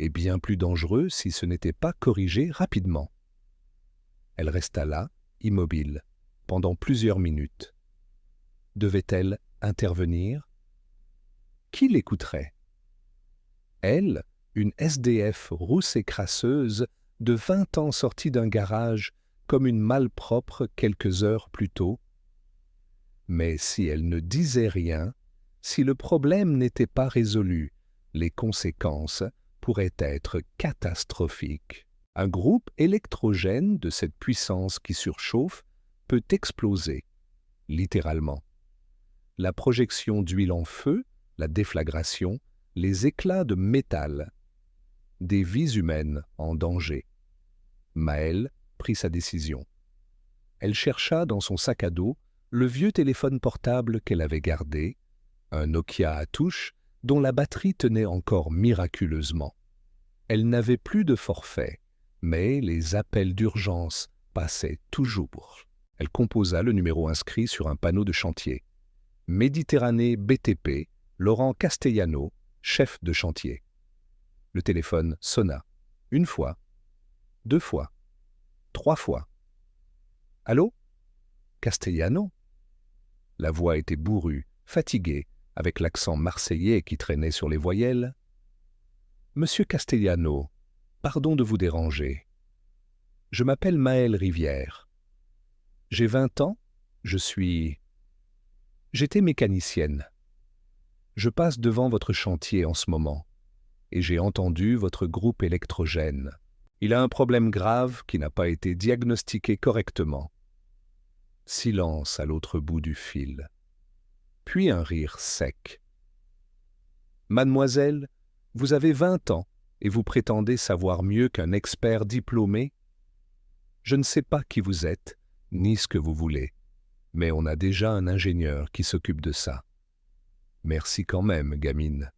et bien plus dangereux si ce n'était pas corrigé rapidement. Elle resta là, immobile, pendant plusieurs minutes. Devait-elle intervenir? Qui l'écouterait? Elle, une SDF rousse et crasseuse, de 20 ans sortie d'un garage comme une malpropre quelques heures plus tôt. Mais si elle ne disait rien, si le problème n'était pas résolu, les conséquences pourraient être catastrophiques. Un groupe électrogène de cette puissance qui surchauffe peut exploser, littéralement. La projection d'huile en feu, la déflagration, les éclats de métal. Des vies humaines en danger. Maëlle prit sa décision. Elle chercha dans son sac à dos le vieux téléphone portable qu'elle avait gardé, un Nokia à touche dont la batterie tenait encore miraculeusement. Elle n'avait plus de forfait, mais les appels d'urgence passaient toujours. Elle composa le numéro inscrit sur un panneau de chantier. Méditerranée BTP, Laurent Castellano, chef de chantier. Le téléphone sonna. Une fois, 2 fois, 3 fois. « Allô? Castellano ?» La voix était bourrue, fatiguée, avec l'accent marseillais qui traînait sur les voyelles. « Monsieur Castellano, pardon de vous déranger. Je m'appelle Maëlle Rivière. J'ai 20 ans, J'étais mécanicienne. Je passe devant votre chantier en ce moment, et j'ai entendu votre groupe électrogène. Il a un problème grave qui n'a pas été diagnostiqué correctement. » Silence à l'autre bout du fil. Puis un rire sec. « Mademoiselle, vous avez 20 ans et vous prétendez savoir mieux qu'un expert diplômé? Je ne sais pas qui vous êtes, ni ce que vous voulez, mais on a déjà un ingénieur qui s'occupe de ça. Merci quand même, gamine.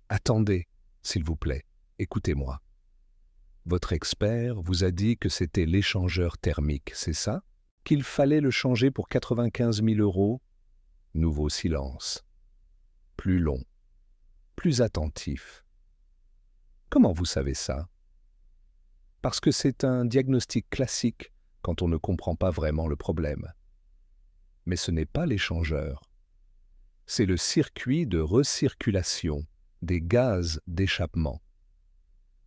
Attendez, s'il vous plaît, écoutez-moi. Votre expert vous a dit que c'était l'échangeur thermique, c'est ça? Qu'il fallait le changer pour 95 000 €? Nouveau silence. Plus long. Plus attentif. Comment vous savez ça? Parce que c'est un diagnostic classique quand on ne comprend pas vraiment le problème. Mais ce n'est pas l'échangeur. C'est le circuit de recirculation des gaz d'échappement.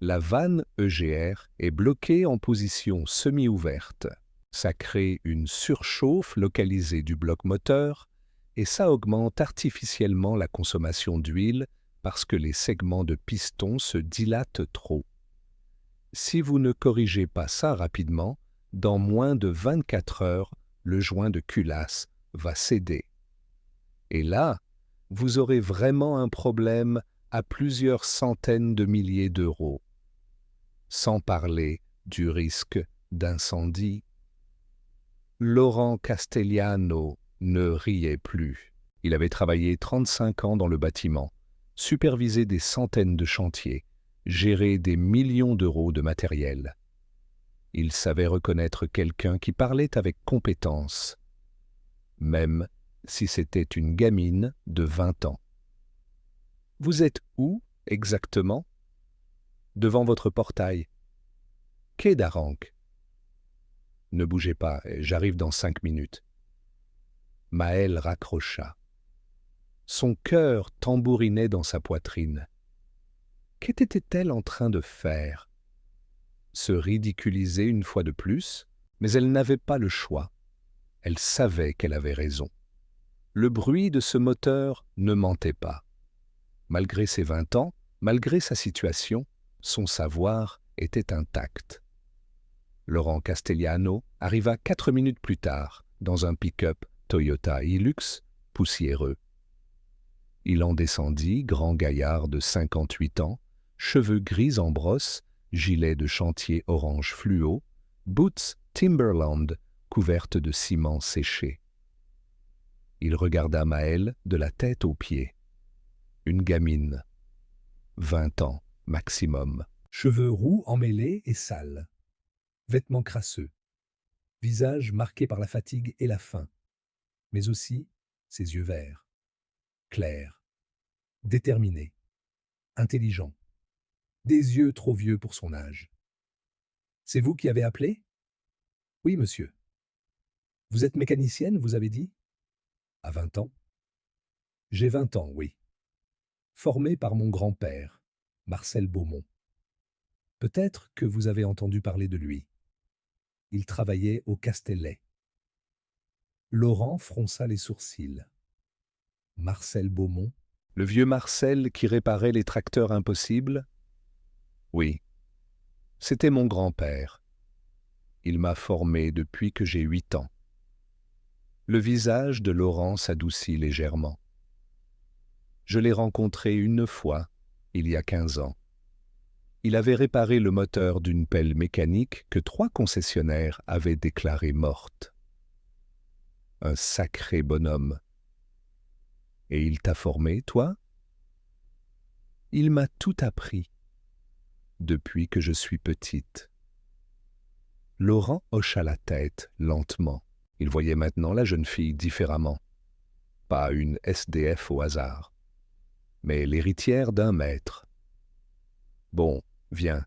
La vanne EGR est bloquée en position semi-ouverte. Ça crée une surchauffe localisée du bloc moteur et ça augmente artificiellement la consommation d'huile parce que les segments de piston se dilatent trop. Si vous ne corrigez pas ça rapidement, dans moins de 24 heures, le joint de culasse va céder. Et là, vous aurez vraiment un problème à plusieurs centaines de milliers d'euros. Sans parler du risque d'incendie. Laurent Castellano ne riait plus. Il avait travaillé 35 ans dans le bâtiment, supervisé des centaines de chantiers gérer des millions d'euros de matériel. Il savait reconnaître quelqu'un qui parlait avec compétence, même si c'était une gamine de 20 ans. « Vous êtes où, exactement ?»« Devant votre portail. »« Quai d'Aranque. »« Ne bougez pas, j'arrive dans 5 minutes. » Maëlle raccrocha. Son cœur tambourinait dans sa poitrine. Qu'était-elle en train de faire? Se ridiculiser une fois de plus, mais elle n'avait pas le choix. Elle savait qu'elle avait raison. Le bruit de ce moteur ne mentait pas. Malgré ses 20 ans, malgré sa situation, son savoir était intact. Laurent Castellano arriva 4 minutes plus tard dans un pick-up Toyota Hilux poussiéreux. Il en descendit, grand gaillard de 58 ans, cheveux gris en brosse, gilet de chantier orange fluo, boots Timberland couvertes de ciment séché. Il regarda Maëlle de la tête aux pieds. Une gamine, 20 ans maximum. Cheveux roux emmêlés et sales. Vêtements crasseux. Visage marqué par la fatigue et la faim. Mais aussi ses yeux verts. Clairs. Déterminés. Intelligents. Des yeux trop vieux pour son âge. « C'est vous qui avez appelé ?»« Oui, monsieur. »« Vous êtes mécanicienne, vous avez dit ?»« À 20 ans. »« J'ai 20 ans, oui. Formé par mon grand-père, Marcel Beaumont. Peut-être que vous avez entendu parler de lui. Il travaillait au Castellet. » Laurent fronça les sourcils. Marcel Beaumont, le vieux Marcel qui réparait les tracteurs impossibles? Oui, c'était mon grand-père. Il m'a formé depuis que j'ai 8 ans. Le visage de Laurent s'adoucit légèrement. Je l'ai rencontré une fois, il y a 15 ans. Il avait réparé le moteur d'une pelle mécanique que 3 concessionnaires avaient déclarée morte. Un sacré bonhomme. Et il t'a formé, toi? Il m'a tout appris, depuis que je suis petite. Laurent hocha la tête lentement. Il voyait maintenant la jeune fille différemment. Pas une SDF au hasard, mais l'héritière d'un maître. Bon, viens,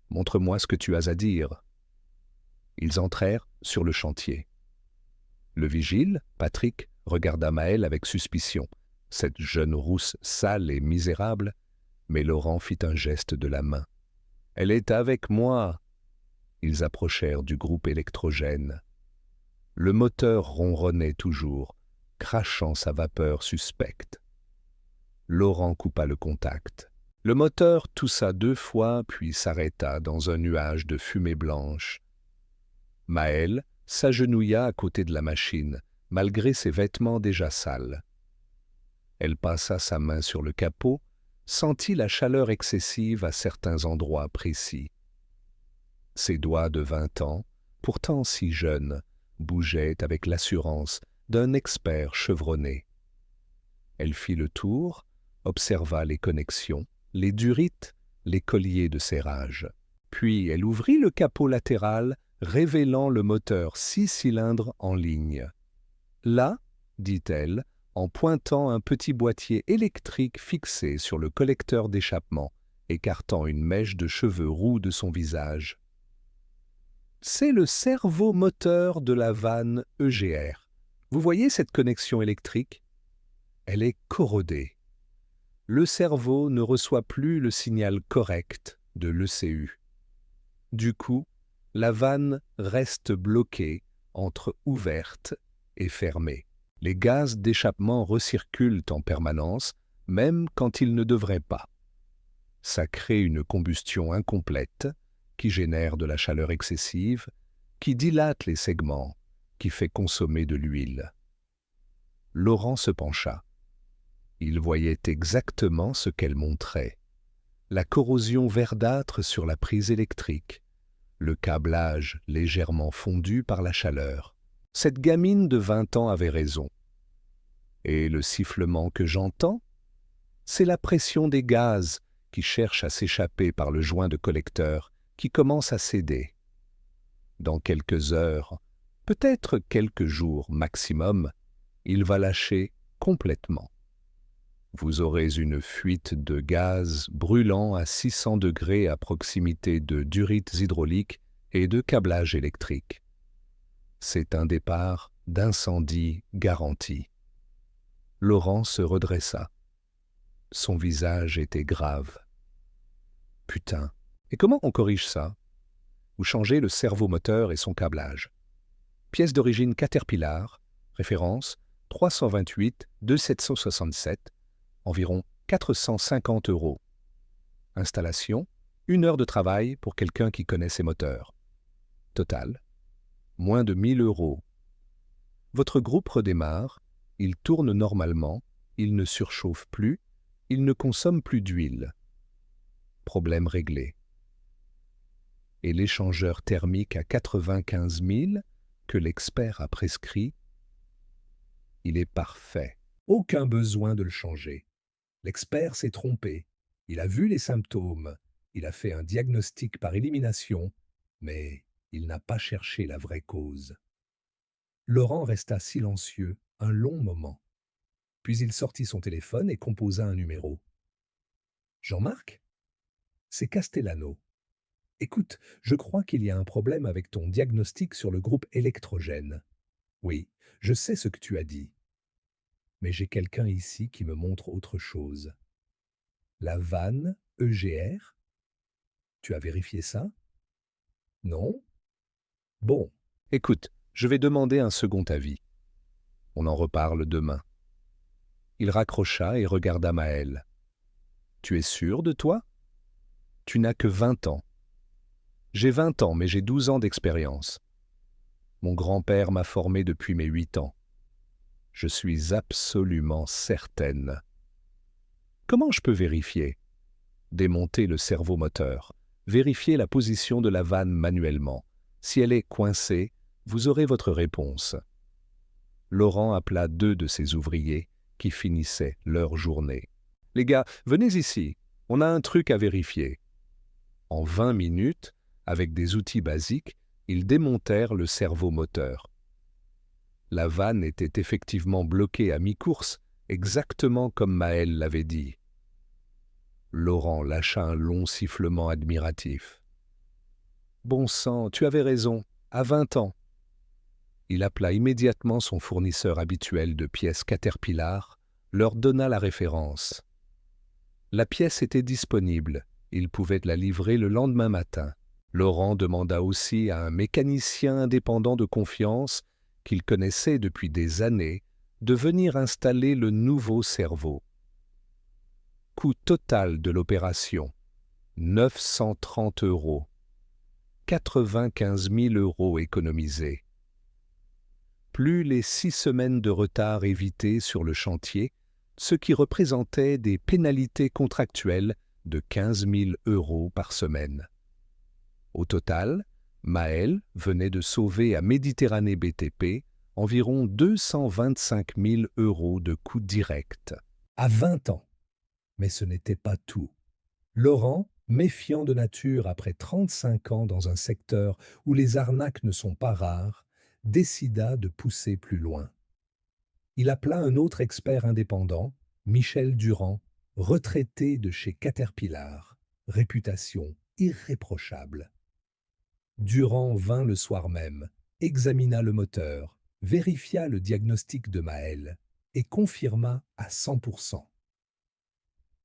montre-moi ce que tu as à dire. Ils entrèrent sur le chantier. Le vigile, Patrick, regarda Maëlle avec suspicion. Cette jeune rousse sale et misérable, mais Laurent fit un geste de la main. « Elle est avec moi !» Ils approchèrent du groupe électrogène. Le moteur ronronnait toujours, crachant sa vapeur suspecte. Laurent coupa le contact. Le moteur toussa 2 fois, puis s'arrêta dans un nuage de fumée blanche. Maëlle s'agenouilla à côté de la machine, malgré ses vêtements déjà sales. Elle passa sa main sur le capot, sentit la chaleur excessive à certains endroits précis. Ses doigts de 20 ans, pourtant si jeunes, bougeaient avec l'assurance d'un expert chevronné. Elle fit le tour, observa les connexions, les durites, les colliers de serrage. Puis elle ouvrit le capot latéral, révélant le moteur 6 cylindres en ligne. « Là, dit-elle, en pointant un petit boîtier électrique fixé sur le collecteur d'échappement, écartant une mèche de cheveux roux de son visage. C'est le cerveau moteur de la vanne EGR. Vous voyez cette connexion électrique? Elle est corrodée. Le cerveau ne reçoit plus le signal correct de l'ECU. Du coup, la vanne reste bloquée entre ouverte et fermée. Les gaz d'échappement recirculent en permanence, même quand ils ne devraient pas. Ça crée une combustion incomplète qui génère de la chaleur excessive, qui dilate les segments, qui fait consommer de l'huile. Laurent se pencha. Il voyait exactement ce qu'elle montrait. La corrosion verdâtre sur la prise électrique, le câblage légèrement fondu par la chaleur. Cette gamine de 20 ans avait raison. Et le sifflement que j'entends, c'est la pression des gaz qui cherche à s'échapper par le joint de collecteur qui commence à céder. Dans quelques heures, peut-être quelques jours maximum, il va lâcher complètement. Vous aurez une fuite de gaz brûlant à 600 degrés à proximité de durites hydrauliques et de câblage électrique. C'est un départ d'incendie garanti. Laurent se redressa. Son visage était grave. Putain, et comment on corrige ça? Vous changez le servomoteur et son câblage. Pièce d'origine Caterpillar, référence 328 2767, environ 450 €. Installation, 1 heure de travail pour quelqu'un qui connaît ses moteurs. Total, moins de 1 000 €. Votre groupe redémarre, il tourne normalement, il ne surchauffe plus, il ne consomme plus d'huile. Problème réglé. Et l'échangeur thermique à 95 000 que l'expert a prescrit, il est parfait. Aucun besoin de le changer. L'expert s'est trompé. Il a vu les symptômes. Il a fait un diagnostic par élimination, mais il n'a pas cherché la vraie cause. Laurent resta silencieux un long moment. Puis il sortit son téléphone et composa un numéro. Jean-Marc? C'est Castellano. Écoute, je crois qu'il y a un problème avec ton diagnostic sur le groupe électrogène. Oui, je sais ce que tu as dit. Mais j'ai quelqu'un ici qui me montre autre chose. La vanne EGR? Tu as vérifié ça? Non? Bon. Écoute, je vais demander un second avis. On en reparle demain. Il raccrocha et regarda Maël. Tu es sûr de toi? Tu n'as que 20 ans. J'ai 20 ans, mais j'ai 12 ans d'expérience. Mon grand-père m'a formé depuis mes 8 ans. Je suis absolument certaine. Comment je peux vérifier? Démonter le servomoteur. Vérifier la position de la vanne manuellement. Si elle est coincée, vous aurez votre réponse. Laurent appela 2 de ses ouvriers qui finissaient leur journée. « Les gars, venez ici, on a un truc à vérifier. » En 20 minutes, avec des outils basiques, ils démontèrent le servomoteur. La vanne était effectivement bloquée à mi-course, exactement comme Maël l'avait dit. Laurent lâcha un long sifflement admiratif. « Bon sang, tu avais raison, à 20 ans. » Il appela immédiatement son fournisseur habituel de pièces Caterpillar, leur donna la référence. La pièce était disponible, il pouvait la livrer le lendemain matin. Laurent demanda aussi à un mécanicien indépendant de confiance, qu'il connaissait depuis des années, de venir installer le nouveau cerveau. Coût total de l'opération, 930 €. 95 000 € économisés. Plus les 6 semaines de retard évitées sur le chantier, ce qui représentait des pénalités contractuelles de 15 000 € par semaine. Au total, Maël venait de sauver à Méditerranée BTP environ 225 000 € de coûts directs. À 20 ans. Mais ce n'était pas tout. Laurent, méfiant de nature après 35 ans dans un secteur où les arnaques ne sont pas rares, décida de pousser plus loin. Il appela un autre expert indépendant, Michel Durand, retraité de chez Caterpillar, réputation irréprochable. Durand vint le soir même, examina le moteur, vérifia le diagnostic de Maël et confirma à 100%.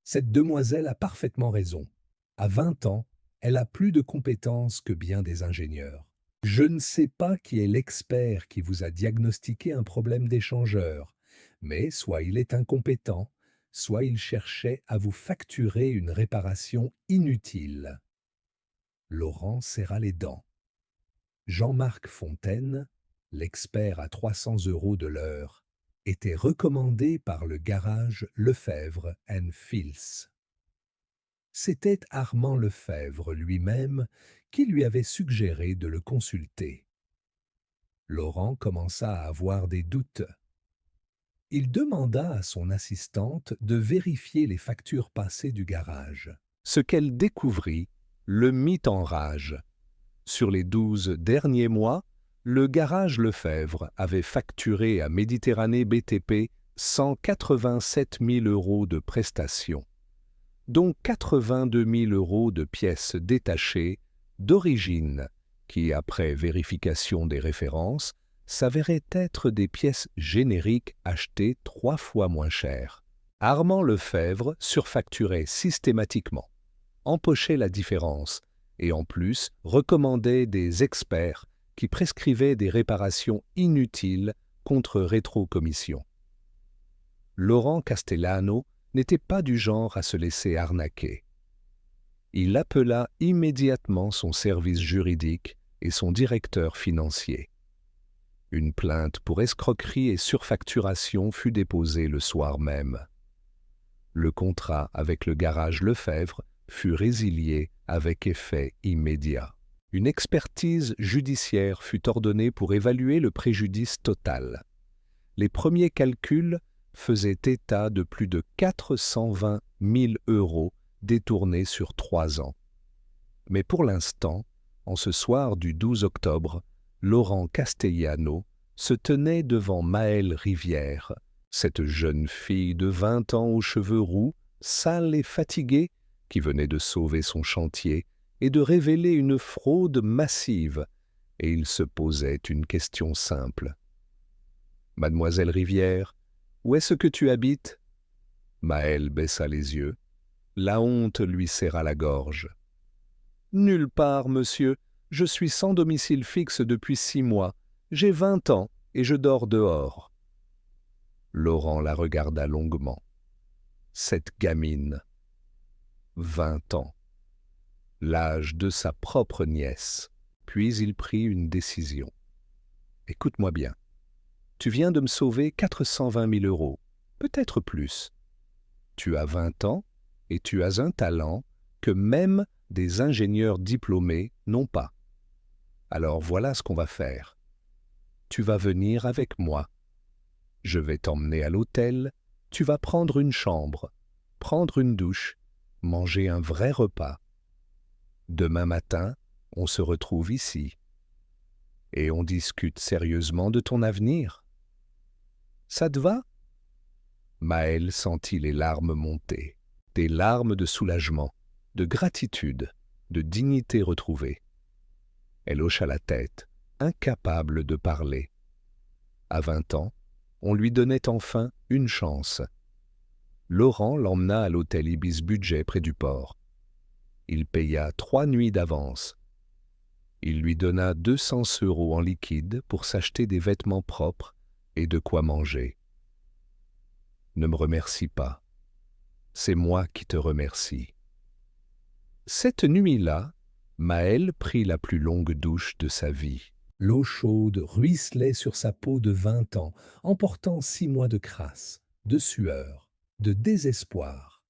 Cette demoiselle a parfaitement raison. À 20 ans, elle a plus de compétences que bien des ingénieurs. Je ne sais pas qui est l'expert qui vous a diagnostiqué un problème d'échangeur, mais soit il est incompétent, soit il cherchait à vous facturer une réparation inutile. Laurent serra les dents. Jean-Marc Fontaine, l'expert à 300 € de l'heure, était recommandé par le garage Lefebvre & Fils. C'était Armand Lefebvre lui-même qui lui avait suggéré de le consulter. Laurent commença à avoir des doutes. Il demanda à son assistante de vérifier les factures passées du garage. Ce qu'elle découvrit le mit en rage. Sur les 12 derniers mois, le garage Lefebvre avait facturé à Méditerranée BTP 187 000 € de prestations, dont 82 000 € de pièces détachées d'origine, qui, après vérification des références, s'avéraient être des pièces génériques achetées 3 fois moins cher. Armand Lefebvre surfacturait systématiquement, empochait la différence et en plus recommandait des experts qui prescrivaient des réparations inutiles contre rétrocommission. Laurent Castellano n'était pas du genre à se laisser arnaquer. Il appela immédiatement son service juridique et son directeur financier. Une plainte pour escroquerie et surfacturation fut déposée le soir même. Le contrat avec le garage Lefebvre fut résilié avec effet immédiat. Une expertise judiciaire fut ordonnée pour évaluer le préjudice total. Les premiers calculs faisaient état de plus de 420 000 € détournés sur 3 ans. Mais pour l'instant, en ce soir du 12 octobre, Laurent Castellano se tenait devant Maëlle Rivière, cette jeune fille de 20 ans aux cheveux roux, sale et fatiguée, qui venait de sauver son chantier et de révéler une fraude massive, et il se posait une question simple. « Mademoiselle Rivière, où est-ce que tu habites ?» Maëlle baissa les yeux. La honte lui serra la gorge. « Nulle part, monsieur. Je suis sans domicile fixe depuis 6 mois. J'ai 20 ans et je dors dehors. » Laurent la regarda longuement. Cette gamine. 20 ans. L'âge de sa propre nièce. Puis il prit une décision. « Écoute-moi bien. Tu viens de me sauver 420 000 €, peut-être plus. Tu as 20 ans et tu as un talent que même des ingénieurs diplômés n'ont pas. Alors voilà ce qu'on va faire. Tu vas venir avec moi. Je vais t'emmener à l'hôtel, tu vas prendre une chambre, prendre une douche, manger un vrai repas. Demain matin, on se retrouve ici. Et on discute sérieusement de ton avenir. Ça te va ?» Maëlle sentit les larmes monter, des larmes de soulagement, de gratitude, de dignité retrouvée. Elle hocha la tête, incapable de parler. À 20 ans, on lui donnait enfin une chance. Laurent l'emmena à l'hôtel Ibis Budget près du port. Il paya 3 nuits d'avance. Il lui donna 200 € en liquide pour s'acheter des vêtements propres et de quoi manger. « Ne me remercie pas. C'est moi qui te remercie. » Cette nuit-là, Maëlle prit la plus longue douche de sa vie. L'eau chaude ruisselait sur sa peau de 20 ans, emportant 6 mois de crasse, de sueur, de désespoir.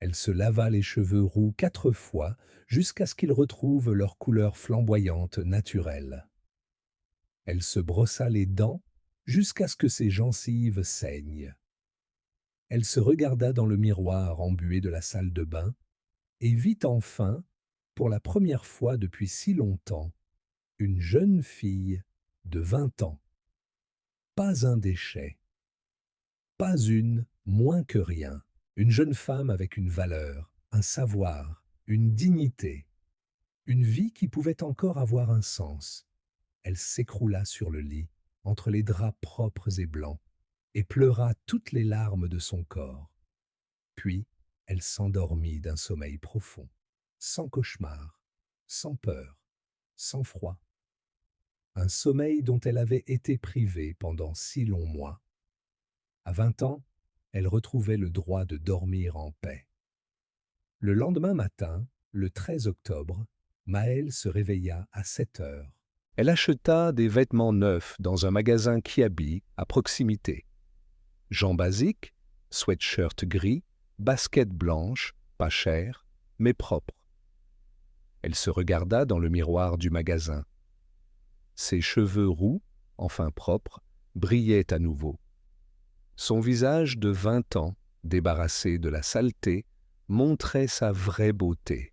Elle se lava les cheveux roux 4 fois jusqu'à ce qu'ils retrouvent leur couleur flamboyante naturelle. Elle se brossa les dents jusqu'à ce que ses gencives saignent. Elle se regarda dans le miroir embué de la salle de bain et vit enfin, pour la première fois depuis si longtemps, une jeune fille de 20 ans. Pas un déchet, pas une moins que rien. Une jeune femme avec une valeur, un savoir, une dignité, une vie qui pouvait encore avoir un sens. Elle s'écroula sur le lit, entre les draps propres et blancs, et pleura toutes les larmes de son corps. Puis, elle s'endormit d'un sommeil profond, sans cauchemar, sans peur, sans froid. Un sommeil dont elle avait été privée pendant si longs mois. À 20 ans, elle retrouvait le droit de dormir en paix. Le lendemain matin, le 13 octobre, Maëlle se réveilla à 7 heures. Elle acheta des vêtements neufs dans un magasin Kiabi à proximité. Jean basique, sweatshirt gris, basket blanche, pas cher, mais propre. Elle se regarda dans le miroir du magasin. Ses cheveux roux, enfin propres, brillaient à nouveau. Son visage de 20 ans, débarrassé de la saleté, montrait sa vraie beauté.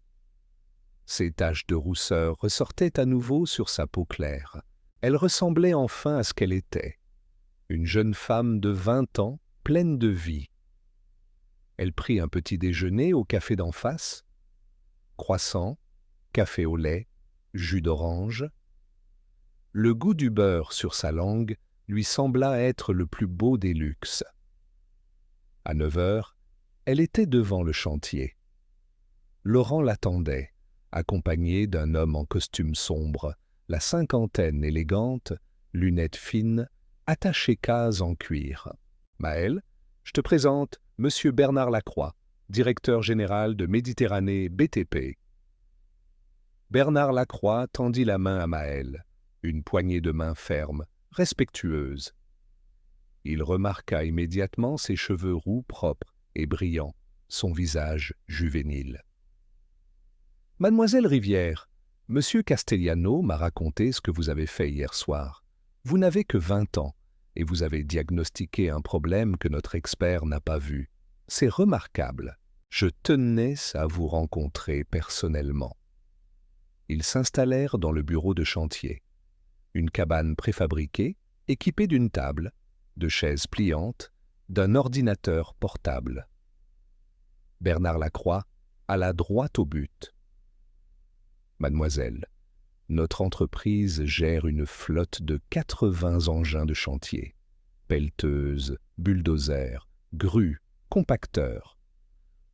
Ses taches de rousseur ressortaient à nouveau sur sa peau claire. Elle ressemblait enfin à ce qu'elle était, une jeune femme de 20 ans, pleine de vie. Elle prit un petit déjeuner au café d'en face, croissant, café au lait, jus d'orange. Le goût du beurre sur sa langue lui sembla être le plus beau des luxes. À 9 heures, elle était devant le chantier. Laurent l'attendait, accompagné d'un homme en costume sombre, la cinquantaine élégante, lunettes fines, attaché case en cuir. « Maël, je te présente Monsieur Bernard Lacroix, directeur général de Méditerranée BTP. » Bernard Lacroix tendit la main à Maël, une poignée de main ferme, respectueuse. Il remarqua immédiatement ses cheveux roux propres et brillants, son visage juvénile. « Mademoiselle Rivière, Monsieur Castellano m'a raconté ce que vous avez fait hier soir. Vous n'avez que 20 ans et vous avez diagnostiqué un problème que notre expert n'a pas vu. C'est remarquable. Je tenais à vous rencontrer personnellement. » Ils s'installèrent dans le bureau de chantier. Une cabane préfabriquée, équipée d'une table, de chaises pliantes, d'un ordinateur portable. Bernard Lacroix alla droit au but. « Mademoiselle, notre entreprise gère une flotte de 80 engins de chantier, pelleteuses, bulldozers, grues, compacteurs,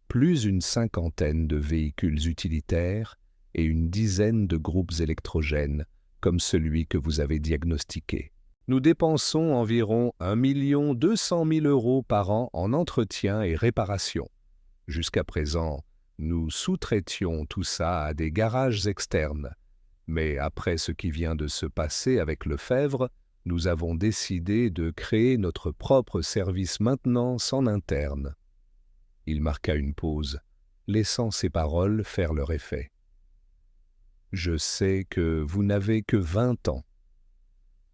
plus une cinquantaine de véhicules utilitaires et une dizaine de groupes électrogènes comme celui que vous avez diagnostiqué. Nous dépensons environ 1 200 000 € par an en entretien et réparation. Jusqu'à présent, nous sous-traitions tout ça à des garages externes. Mais après ce qui vient de se passer avec Lefebvre, nous avons décidé de créer notre propre service maintenance en interne. » Il marqua une pause, laissant ses paroles faire leur effet. « Je sais que vous n'avez que 20 ans.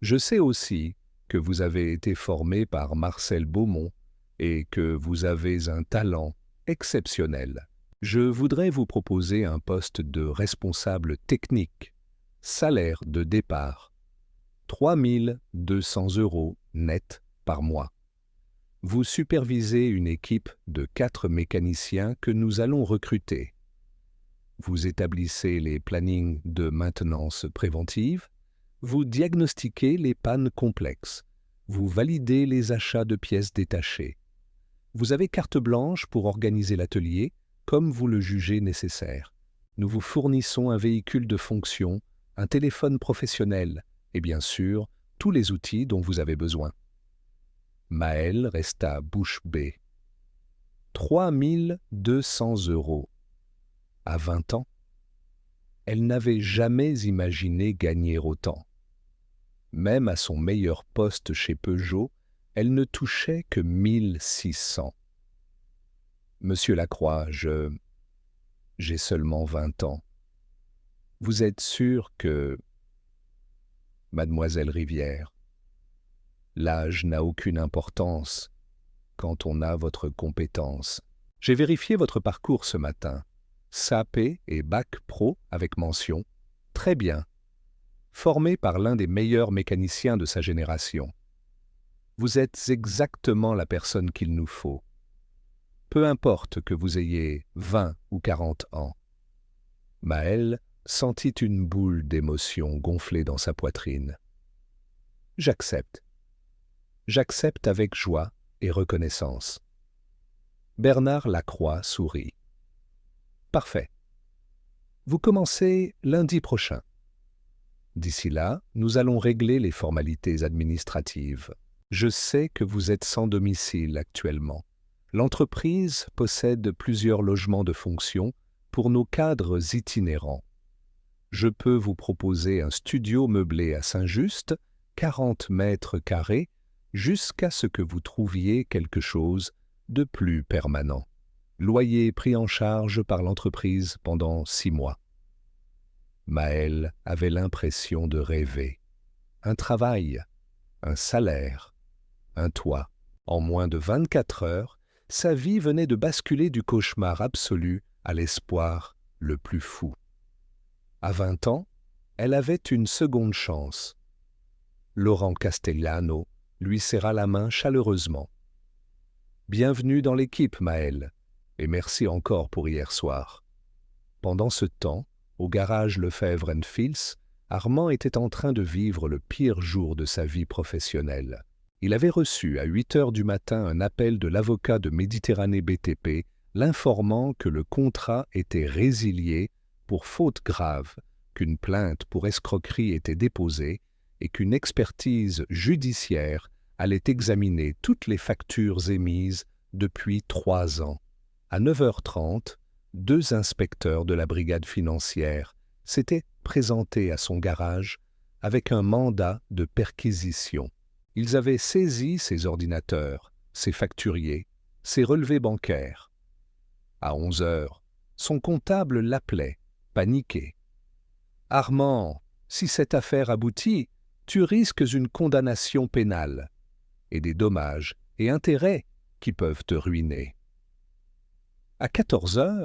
Je sais aussi que vous avez été formé par Marcel Beaumont et que vous avez un talent exceptionnel. Je voudrais vous proposer un poste de responsable technique. Salaire de départ, 3 200 € net par mois. Vous supervisez une équipe de 4 mécaniciens que nous allons recruter. Vous établissez les plannings de maintenance préventive, vous diagnostiquez les pannes complexes, vous validez les achats de pièces détachées. Vous avez carte blanche pour organiser l'atelier comme vous le jugez nécessaire. Nous vous fournissons un véhicule de fonction, un téléphone professionnel et bien sûr tous les outils dont vous avez besoin. » Maël resta bouche bée. 3 200 €. À 20 ans, elle n'avait jamais imaginé gagner autant. Même à son meilleur poste chez Peugeot, elle ne touchait que 1 600. « Monsieur Lacroix, j'ai seulement 20 ans. Vous êtes sûr que... » Mademoiselle Rivière, l'âge n'a aucune importance quand on a votre compétence. J'ai vérifié votre parcours ce matin. SAP et Bac Pro avec mention. Très bien. Formé par l'un des meilleurs mécaniciens de sa génération. Vous êtes exactement la personne qu'il nous faut. Peu importe que vous ayez 20 ou 40 ans. Maël sentit une boule d'émotion gonfler dans sa poitrine. « J'accepte. J'accepte avec joie et reconnaissance. » Bernard Lacroix sourit. « Parfait. Vous commencez lundi prochain. D'ici là, nous allons régler les formalités administratives. Je sais que vous êtes sans domicile actuellement. L'entreprise possède plusieurs logements de fonction pour nos cadres itinérants. Je peux vous proposer un studio meublé à Saint-Just, 40 mètres carrés, jusqu'à ce que vous trouviez quelque chose de plus permanent. Loyer pris en charge par l'entreprise pendant 6 mois. » Maël avait l'impression de rêver. Un travail, un salaire, un toit. En moins de 24 heures, sa vie venait de basculer du cauchemar absolu à l'espoir le plus fou. À 20 ans, elle avait une seconde chance. Laurent Castellano lui serra la main chaleureusement. « Bienvenue dans l'équipe, Maëlle, et merci encore pour hier soir. » Pendant ce temps, au garage Lefebvre & Fils, Armand était en train de vivre le pire jour de sa vie professionnelle. Il avait reçu à 8 heures du matin un appel de l'avocat de Méditerranée BTP l'informant que le contrat était résilié pour faute grave, qu'une plainte pour escroquerie était déposée et qu'une expertise judiciaire allait examiner toutes les factures émises depuis 3 ans. À 9h30, 2 inspecteurs de la brigade financière s'étaient présentés à son garage avec un mandat de perquisition. Ils avaient saisi ses ordinateurs, ses facturiers, ses relevés bancaires. À 11h, son comptable l'appelait, paniqué. « Armand, si cette affaire aboutit, tu risques une condamnation pénale et des dommages et intérêts qui peuvent te ruiner. » À 14h,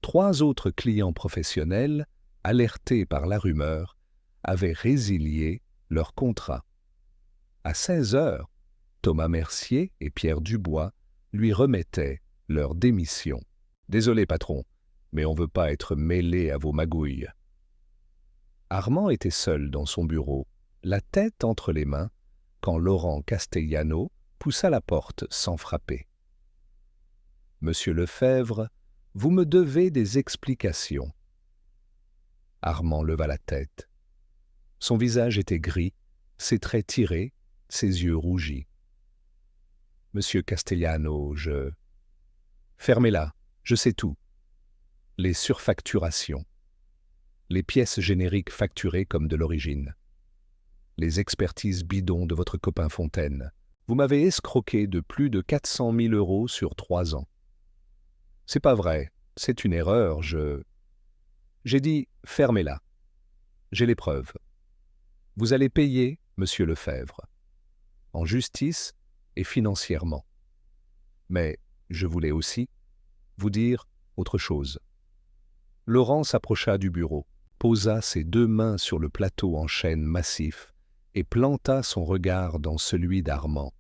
3 autres clients professionnels, alertés par la rumeur, avaient résilié leur contrat. À 16h, Thomas Mercier et Pierre Dubois lui remettaient leur démission. « Désolé, patron, mais on ne veut pas être mêlé à vos magouilles. » Armand était seul dans son bureau, la tête entre les mains, quand Laurent Castellano poussa la porte sans frapper. « Monsieur Lefebvre, vous me devez des explications. » Armand leva la tête. Son visage était gris, ses traits tirés, ses yeux rougis. « Monsieur Castellano, Fermez-la, je sais tout. Les surfacturations. Les pièces génériques facturées comme de l'origine. Les expertises bidons de votre copain Fontaine. Vous m'avez escroqué de plus de 400 000 € sur 3 ans. C'est pas vrai, c'est une erreur, J'ai dit, fermez-la. J'ai les preuves. Vous allez payer, monsieur Lefebvre, en justice et financièrement. Mais je voulais aussi vous dire autre chose. » Laurent s'approcha du bureau, posa ses 2 mains sur le plateau en chêne massif et planta son regard dans celui d'Armand.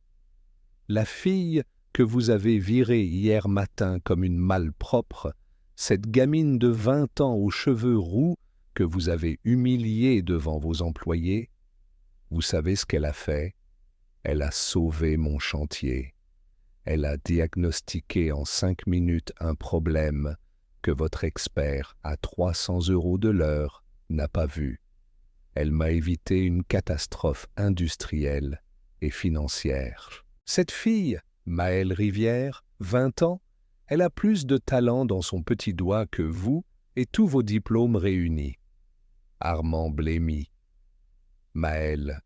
« La fille que vous avez virée hier matin comme une malpropre, cette gamine de 20 ans aux cheveux roux que vous avez humiliée devant vos employés, vous savez ce qu'elle a fait? Elle a sauvé mon chantier. Elle a diagnostiqué en 5 minutes un problème que votre expert à 300 € de l'heure n'a pas vu. Elle m'a évité une catastrophe industrielle et financière. Cette fille, Maëlle Rivière, 20 ans, elle a plus de talent dans son petit doigt que vous et tous vos diplômes réunis. » Armand blêmit. « Maëlle,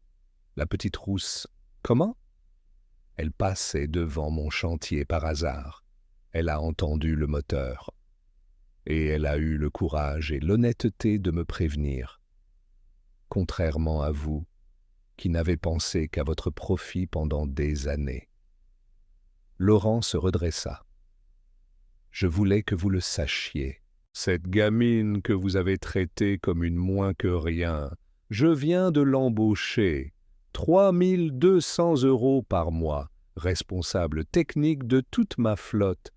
la petite rousse, comment ? » Elle passait devant mon chantier par hasard. Elle a entendu le moteur. Et elle a eu le courage et l'honnêteté de me prévenir. Contrairement à vous, qui n'avez pensé qu'à votre profit pendant des années. Laurent se redressa. « Je voulais que vous le sachiez. Cette gamine que vous avez traitée comme une moins que rien, je viens de l'embaucher. 3 200 € par mois, responsable technique de toute ma flotte.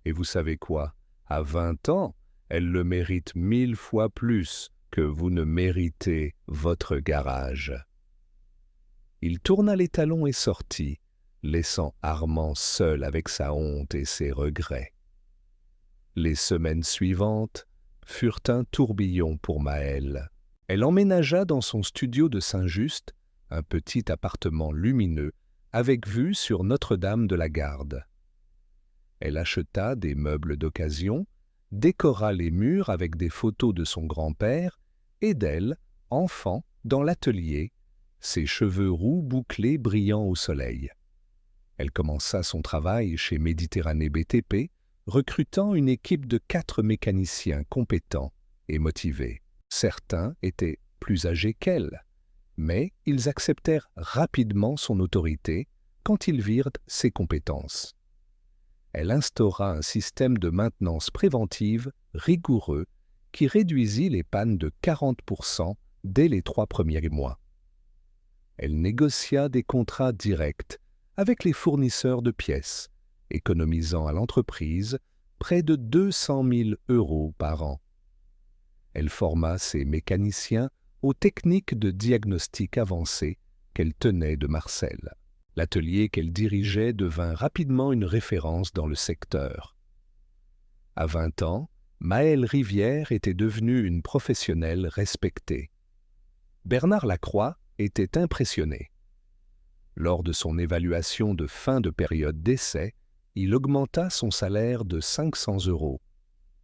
Et vous savez quoi? À 20 ans, elle le mérite 1000 fois plus que vous ne méritez votre garage. » Il tourna les talons et sortit, laissant Armand seul avec sa honte et ses regrets. Les semaines suivantes furent un tourbillon pour Maëlle. Elle emménagea dans son studio de Saint-Just, un petit appartement lumineux avec vue sur Notre-Dame de la Garde. Elle acheta des meubles d'occasion, décora les murs avec des photos de son grand-père et d'elle, enfant, dans l'atelier, ses cheveux roux bouclés brillant au soleil. Elle commença son travail chez Méditerranée BTP, recrutant une équipe de 4 mécaniciens compétents et motivés. Certains étaient plus âgés qu'elle, mais ils acceptèrent rapidement son autorité quand ils virent ses compétences. elle instaura un système de maintenance préventive rigoureux qui réduisit les pannes de 40% dès les 3 premiers mois. Elle négocia des contrats directs avec les fournisseurs de pièces, économisant à l'entreprise près de 200 000 € par an. Elle forma ses mécaniciens aux techniques de diagnostic avancées qu'elle tenait de Marcel. L'atelier qu'elle dirigeait devint rapidement une référence dans le secteur. À 20 ans, Maëlle Rivière était devenue une professionnelle respectée. Bernard Lacroix était impressionné. Lors de son évaluation de fin de période d'essai, il augmenta son salaire de 500 €.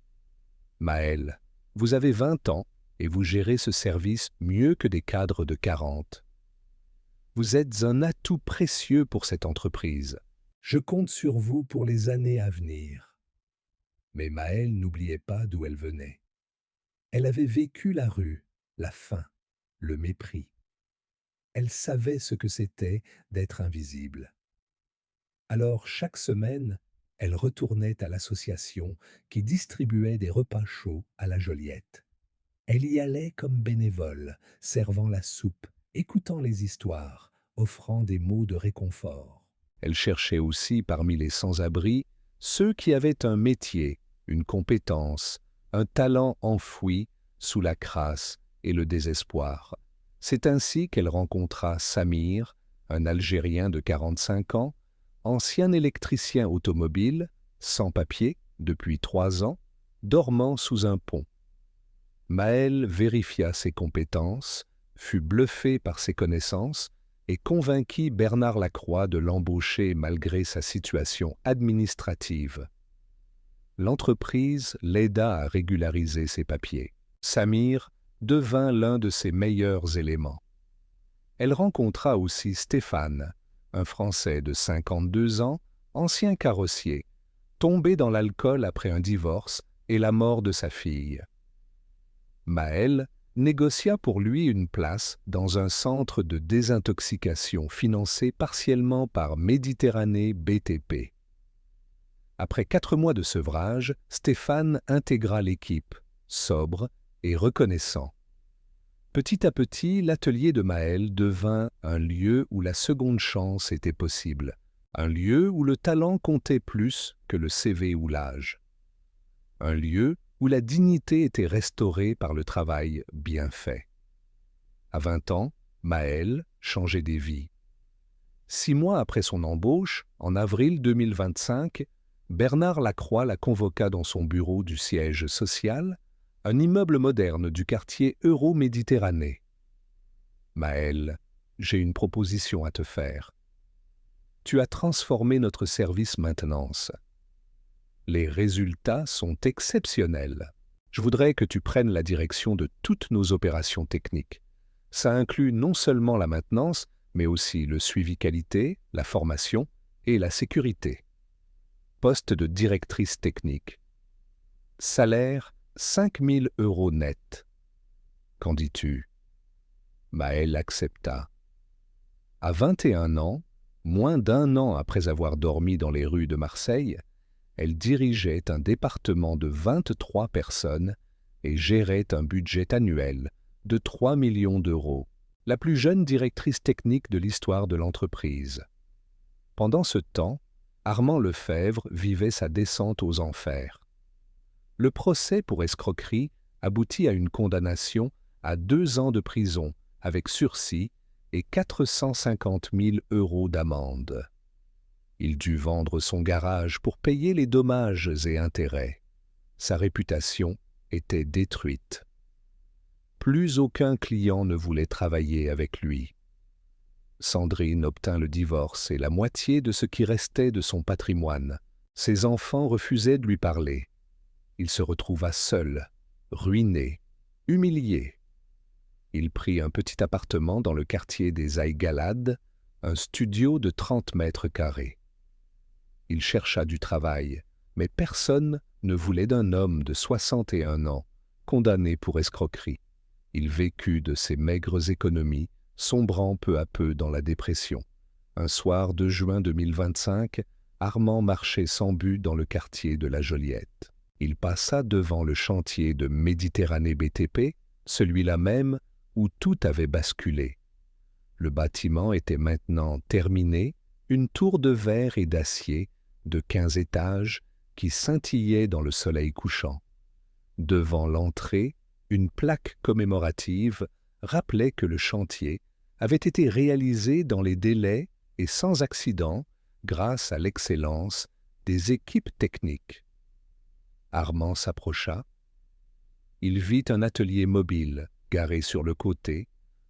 « Maëlle, vous avez 20 ans et vous gérez ce service mieux que des cadres de 40. Vous êtes un atout précieux pour cette entreprise. Je compte sur vous pour les années à venir. » Mais Maëlle n'oubliait pas d'où elle venait. Elle avait vécu la rue, la faim, le mépris. Elle savait ce que c'était d'être invisible. Alors chaque semaine, elle retournait à l'association qui distribuait des repas chauds à la Joliette. Elle y allait comme bénévole, servant la soupe, écoutant les histoires, offrant des mots de réconfort. Elle cherchait aussi parmi les sans-abri ceux qui avaient un métier, une compétence, un talent enfoui sous la crasse et le désespoir. C'est ainsi qu'elle rencontra Samir, un Algérien de 45 ans, ancien électricien automobile, sans papier depuis 3 ans, dormant sous un pont. Maëlle vérifia ses compétences, fut bluffée par ses connaissances et convainquit Bernard Lacroix de l'embaucher malgré sa situation administrative. L'entreprise l'aida à régulariser ses papiers. Samir devint l'un de ses meilleurs éléments. Elle rencontra aussi Stéphane, un Français de 52 ans, ancien carrossier, tombé dans l'alcool après un divorce et la mort de sa fille. Maëlle négocia pour lui une place dans un centre de désintoxication financé partiellement par Méditerranée BTP. Après 4 mois de sevrage, Stéphane intégra l'équipe, sobre et reconnaissant. Petit à petit, l'atelier de Maëlle devint un lieu où la seconde chance était possible, un lieu où le talent comptait plus que le CV ou l'âge, un lieu où la dignité était restaurée par le travail bien fait. À 20 ans, Maëlle changeait des vies. 6 mois après son embauche, en avril 2025, Bernard Lacroix la convoqua dans son bureau du siège social, un immeuble moderne du quartier Euro-Méditerranée. « Maëlle, j'ai une proposition à te faire. Tu as transformé notre service maintenance. Les résultats sont exceptionnels. Je voudrais que tu prennes la direction de toutes nos opérations techniques. Ça inclut non seulement la maintenance, mais aussi le suivi qualité, la formation et la sécurité. Poste de directrice technique. Salaire 5 000 € net. Qu'en dis-tu ? » Maëlle accepta. À 21 ans, moins d'1 an après avoir dormi dans les rues de Marseille, elle dirigeait un département de 23 personnes et gérait un budget annuel de 3 millions d'euros, la plus jeune directrice technique de l'histoire de l'entreprise. Pendant ce temps, Armand Lefebvre vivait sa descente aux enfers. Le procès pour escroquerie aboutit à une condamnation à 2 ans de prison avec sursis et 450 000 € d'amende. Il dut vendre son garage pour payer les dommages et intérêts. Sa réputation était détruite. Plus aucun client ne voulait travailler avec lui. Sandrine obtint le divorce et la moitié de ce qui restait de son patrimoine. Ses enfants refusaient de lui parler. Il se retrouva seul, ruiné, humilié. Il prit un petit appartement dans le quartier des Aïgalades, un studio de 30 mètres carrés. Il chercha du travail, mais personne ne voulait d'un homme de 61 ans, condamné pour escroquerie. Il vécut de ses maigres économies, sombrant peu à peu dans la dépression. Un soir de juin 2025, Armand marchait sans but dans le quartier de la Joliette. Il passa devant le chantier de Méditerranée BTP, celui-là même où tout avait basculé. Le bâtiment était maintenant terminé, une tour de verre et d'acier de 15 étages qui scintillait dans le soleil couchant. Devant l'entrée, une plaque commémorative rappelait que le chantier avait été réalisé dans les délais et sans accident grâce à l'excellence des équipes techniques. Armand s'approcha. Il vit un atelier mobile garé sur le côté,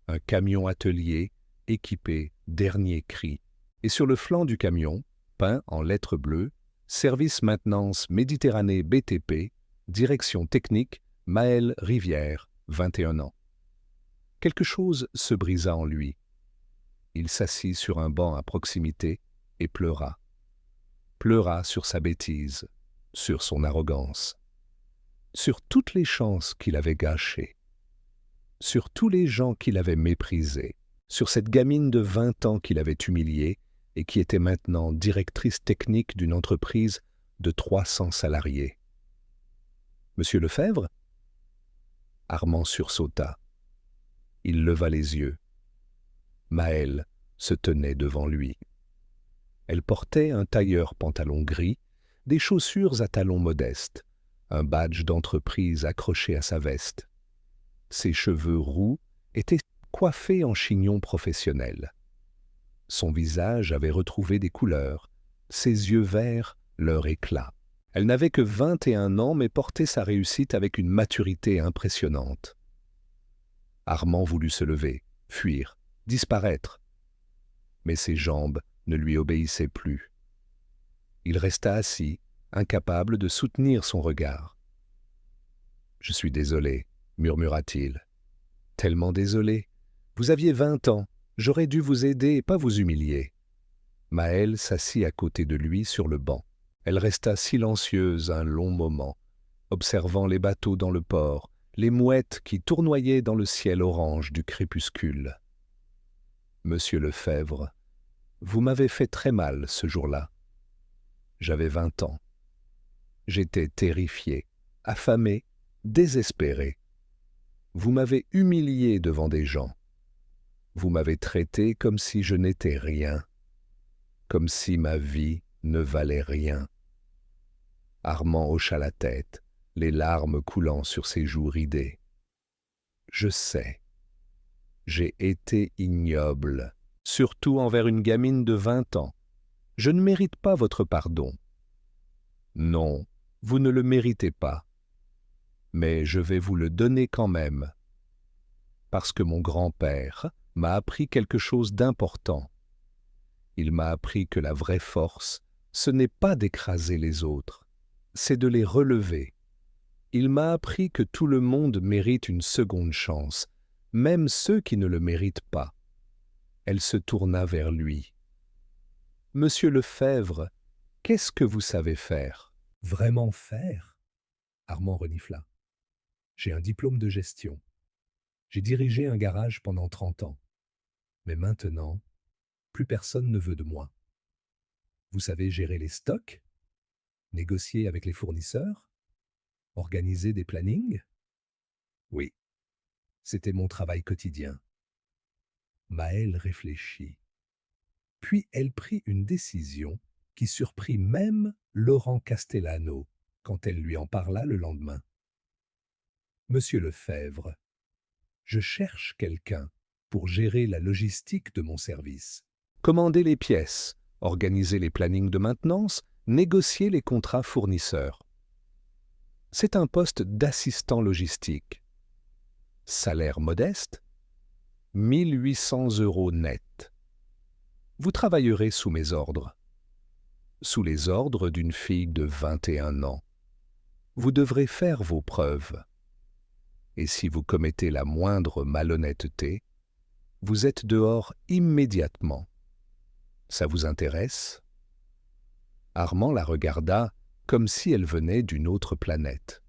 un camion atelier équipé dernier cri, et sur le flanc du camion, peint en lettres bleues, Service maintenance Méditerranée BTP, direction technique Maël Rivière, 21 ans. Quelque chose se brisa en lui. Il s'assit sur un banc à proximité et pleura. Pleura sur sa bêtise, sur son arrogance, sur toutes les chances qu'il avait gâchées, sur tous les gens qu'il avait méprisés, sur cette gamine de 20 ans qu'il avait humiliée et qui était maintenant directrice technique d'une entreprise de 300 salariés. « Monsieur Lefebvre ?» Armand sursauta. Il leva les yeux. Maëlle se tenait devant lui. Elle portait un tailleur pantalon gris, des chaussures à talons modestes, un badge d'entreprise accroché à sa veste. Ses cheveux roux étaient coiffés en chignon professionnel. Son visage avait retrouvé des couleurs, ses yeux verts leur éclat. Elle n'avait que 21 ans, mais portait sa réussite avec une maturité impressionnante. Armand voulut se lever, fuir, disparaître. Mais ses jambes ne lui obéissaient plus. Il resta assis, incapable de soutenir son regard. « Je suis désolé, » murmura-t-il. « Tellement désolé. Vous aviez 20 ans. J'aurais dû vous aider et pas vous humilier. » Maëlle s'assit à côté de lui sur le banc. Elle resta silencieuse un long moment, observant les bateaux dans le port, les mouettes qui tournoyaient dans le ciel orange du crépuscule. « Monsieur Lefebvre, vous m'avez fait très mal ce jour-là. J'avais 20 ans. J'étais terrifié, affamé, désespéré. Vous m'avez humilié devant des gens. Vous m'avez traité comme si je n'étais rien, comme si ma vie ne valait rien. » Armand hocha la tête, les larmes coulant sur ses joues ridées. « Je sais. J'ai été ignoble, surtout envers une gamine de 20 ans. Je ne mérite pas votre pardon. Non, vous ne le méritez pas. Mais je vais vous le donner quand même. Parce que mon grand-père m'a appris quelque chose d'important. Il m'a appris que la vraie force, ce n'est pas d'écraser les autres, c'est de les relever. Il m'a appris que tout le monde mérite une seconde chance, même ceux qui ne le méritent pas. » Elle se tourna vers lui. « Monsieur Lefebvre, qu'est-ce que vous savez faire ?»«
Vraiment faire ?» Armand renifla. « J'ai un diplôme de gestion. J'ai dirigé un garage pendant 30 ans. Mais maintenant, plus personne ne veut de moi. Vous savez gérer les stocks, négocier avec les fournisseurs, organiser des plannings? Oui, c'était mon travail quotidien. » Maëlle réfléchit. Puis elle prit une décision qui surprit même Laurent Castellano quand elle lui en parla le lendemain. « Monsieur Lefebvre, je cherche quelqu'un pour gérer la logistique de mon service. »
Commander les pièces, organiser les plannings de maintenance, négocier les contrats fournisseurs. C'est un poste d'assistant logistique. Salaire modeste, 1800 € net. Vous travaillerez sous mes ordres. Sous les ordres d'une fille de 21 ans. Vous devrez faire vos preuves. Et si vous commettez la moindre malhonnêteté, vous êtes dehors immédiatement. Ça vous intéresse ? Armand la regarda comme si elle venait d'une autre planète.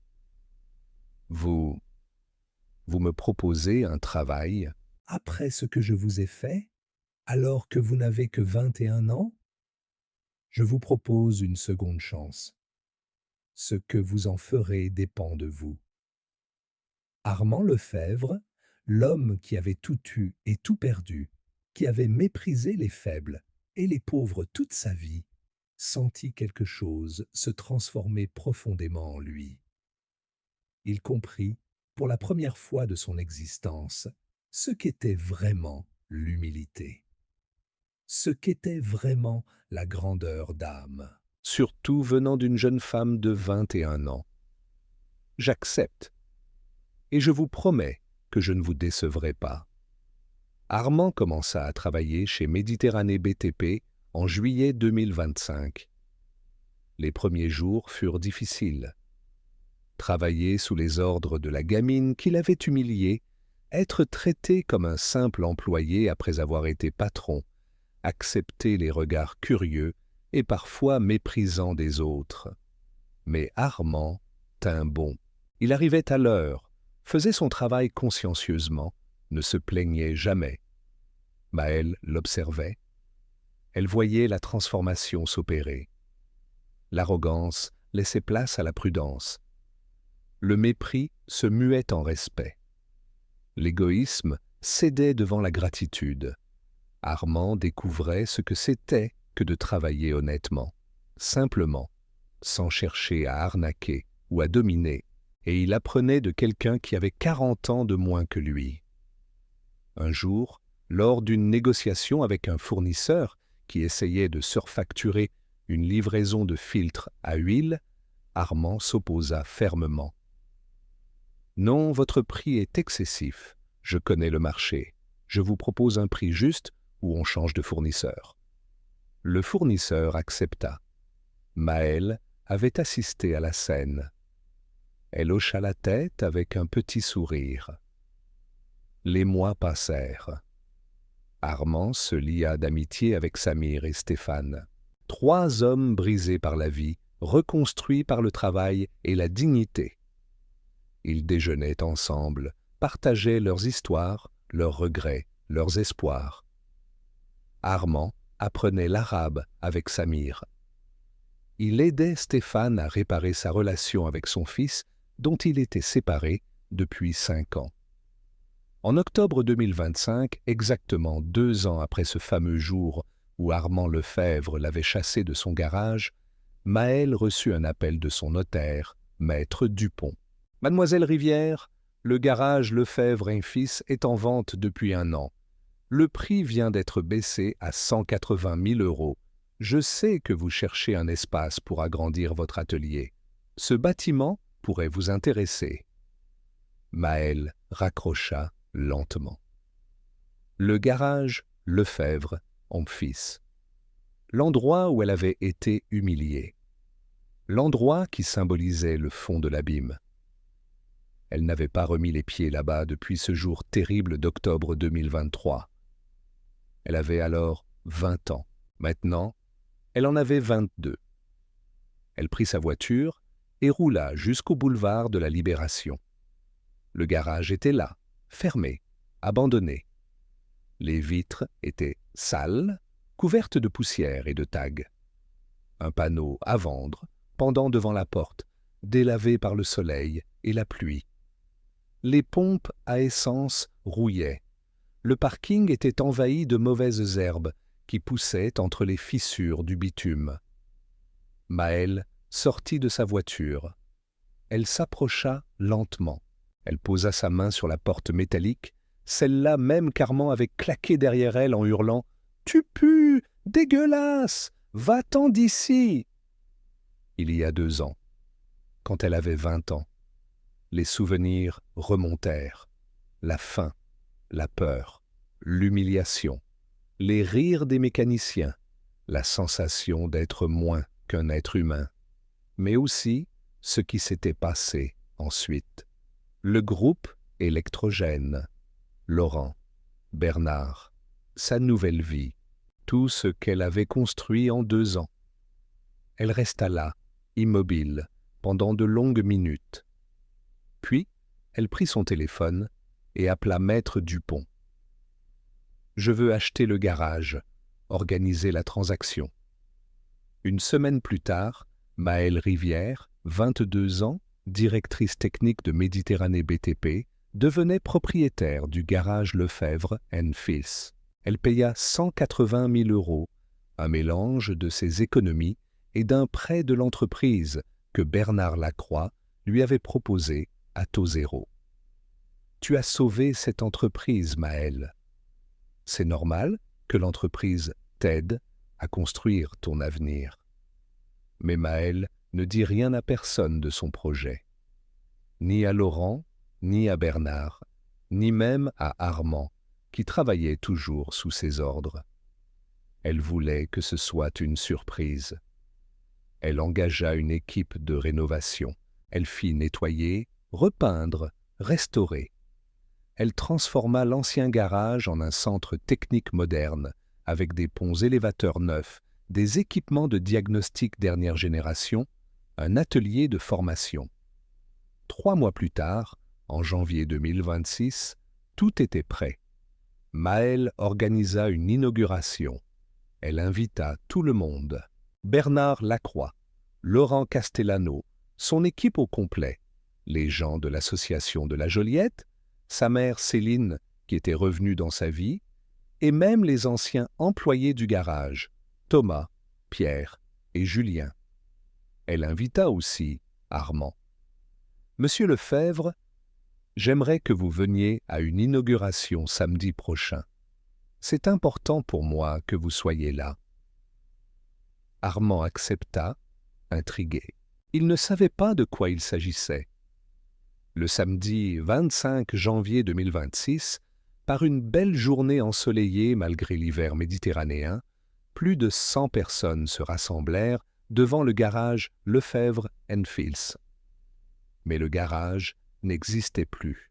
Vous me proposez un travail ?
Après ce que je vous ai fait, alors que vous n'avez que 21 ans?
Je vous propose une seconde chance. Ce que vous en ferez dépend de vous. Armand Lefebvre, l'homme qui avait tout eu et tout perdu, qui avait méprisé les faibles et les pauvres toute sa vie, sentit quelque chose se transformer profondément en lui. Il comprit, pour la première fois de son existence, ce qu'était vraiment l'humilité, ce qu'était vraiment la grandeur d'âme. Surtout venant d'une jeune femme de 21 ans. J'accepte, et je vous promets que je ne vous décevrai pas. Armand commença à travailler chez Méditerranée BTP en juillet 2025. Les premiers jours furent difficiles. Travailler sous les ordres de la gamine qui l'avait humilié, être traité comme un simple employé après avoir été patron, accepter les regards curieux et parfois méprisants des autres. Mais Armand tint bon. Il arrivait à l'heure, faisait son travail consciencieusement, ne se plaignait jamais. Maëlle l'observait. Elle voyait la transformation s'opérer. L'arrogance laissait place à la prudence. Le mépris se muait en respect. L'égoïsme cédait devant la gratitude. Armand découvrait ce que c'était que de travailler honnêtement, simplement, sans chercher à arnaquer ou à dominer, et il apprenait de quelqu'un qui avait 40 ans de moins que lui. Un jour, lors d'une négociation avec un fournisseur qui essayait de surfacturer une livraison de filtres à huile, Armand s'opposa fermement. « Non, votre prix est excessif. Je connais le marché. Je vous propose un prix juste ou on change de fournisseur. » Le fournisseur accepta. Maëlle avait assisté à la scène. Elle hocha la tête avec un petit sourire. Les mois passèrent. Armand se lia d'amitié avec Samir et Stéphane. 3 hommes brisés par la vie, reconstruits par le travail et la dignité. Ils déjeunaient ensemble, partageaient leurs histoires, leurs regrets, leurs espoirs. Armand apprenait l'arabe avec Samir. Il aidait Stéphane à réparer sa relation avec son fils, dont il était séparé depuis 5 ans. En octobre 2025, exactement 2 ans après ce fameux jour où Armand Lefebvre l'avait chassé de son garage, Maëlle reçut un appel de son notaire, maître Dupont. « Mademoiselle Rivière, le garage Lefebvre & Fils est en vente depuis 1 an. Le prix vient d'être baissé à 180 000 €. Je sais que vous cherchez un espace pour agrandir votre atelier. Ce bâtiment pourrait vous intéresser. » Maëlle raccrocha lentement. Le garage Lefebvre & Fils. L'endroit où elle avait été humiliée. L'endroit qui symbolisait le fond de l'abîme. Elle n'avait pas remis les pieds là-bas depuis ce jour terrible d'octobre 2023. Elle avait alors 20 ans. Maintenant, elle en avait 22. Elle prit sa voiture et roula jusqu'au boulevard de la Libération. Le garage était là, fermé, abandonné. Les vitres étaient sales, couvertes de poussière et de tags. Un panneau à vendre pendant devant la porte, délavé par le soleil et la pluie. Les pompes à essence rouillaient. Le parking était envahi de mauvaises herbes qui poussaient entre les fissures du bitume. Maëlle sortit de sa voiture. Elle s'approcha lentement. Elle posa sa main sur la porte métallique, celle-là même qu'Armand avait claquée derrière elle en hurlant « Tu pues! Dégueulasse! Va-t'en d'ici !» Il y a 2 ans, quand elle avait 20 ans, les souvenirs remontèrent. La faim, la peur, l'humiliation, les rires des mécaniciens, la sensation d'être moins qu'un être humain, mais aussi ce qui s'était passé ensuite. Le groupe électrogène, Laurent, Bernard, sa nouvelle vie, tout ce qu'elle avait construit en 2 ans. Elle resta là, immobile, pendant de longues minutes. Puis, elle prit son téléphone et appela maître Dupont. « Je veux acheter le garage, organiser la transaction. » Une semaine plus tard, Maëlle Rivière, 22 ans, directrice technique de Méditerranée BTP, devenait propriétaire du garage Lefebvre & Fils. Elle paya 180 000 €, un mélange de ses économies et d'un prêt de l'entreprise que Bernard Lacroix lui avait proposé à taux zéro. « Tu as sauvé cette entreprise, Maëlle. C'est normal que l'entreprise t'aide à construire ton avenir. » Mais Maëlle ne dit rien à personne de son projet. Ni à Laurent, ni à Bernard, ni même à Armand, qui travaillait toujours sous ses ordres. Elle voulait que ce soit une surprise. Elle engagea une équipe de rénovation. Elle fit nettoyer, repeindre, restaurer. Elle transforma l'ancien garage en un centre technique moderne, avec des ponts élévateurs neufs, des équipements de diagnostic dernière génération, un atelier de formation. 3 mois plus tard, en janvier 2026, tout était prêt. Maëlle organisa une inauguration. Elle invita tout le monde. Bernard Lacroix, Laurent Castellano, son équipe au complet, les gens de l'association de la Joliette, sa mère Céline, qui était revenue dans sa vie, et même les anciens employés du garage, Thomas, Pierre et Julien. Elle invita aussi Armand. « Monsieur Lefebvre, j'aimerais que vous veniez à une inauguration samedi prochain. C'est important pour moi que vous soyez là. » Armand accepta, intrigué. Il ne savait pas de quoi il s'agissait. Le samedi 25 janvier 2026, par une belle journée ensoleillée malgré l'hiver méditerranéen, plus de 100 personnes se rassemblèrent devant le garage Lefebvre & Fils. Mais le garage n'existait plus.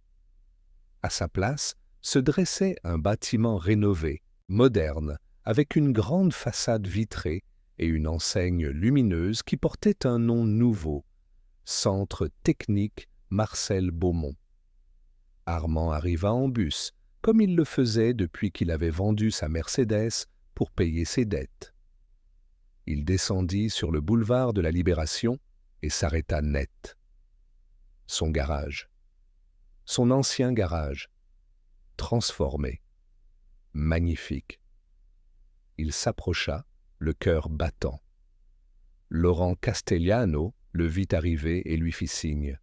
À sa place se dressait un bâtiment rénové, moderne, avec une grande façade vitrée et une enseigne lumineuse qui portait un nom nouveau, Centre technique Marcel Beaumont. Armand arriva en bus, comme il le faisait depuis qu'il avait vendu sa Mercedes pour payer ses dettes. Il descendit sur le boulevard de la Libération et s'arrêta net. Son garage, son ancien garage, transformé, magnifique. Il s'approcha, le cœur battant. Laurent Castellano le vit arriver et lui fit signe.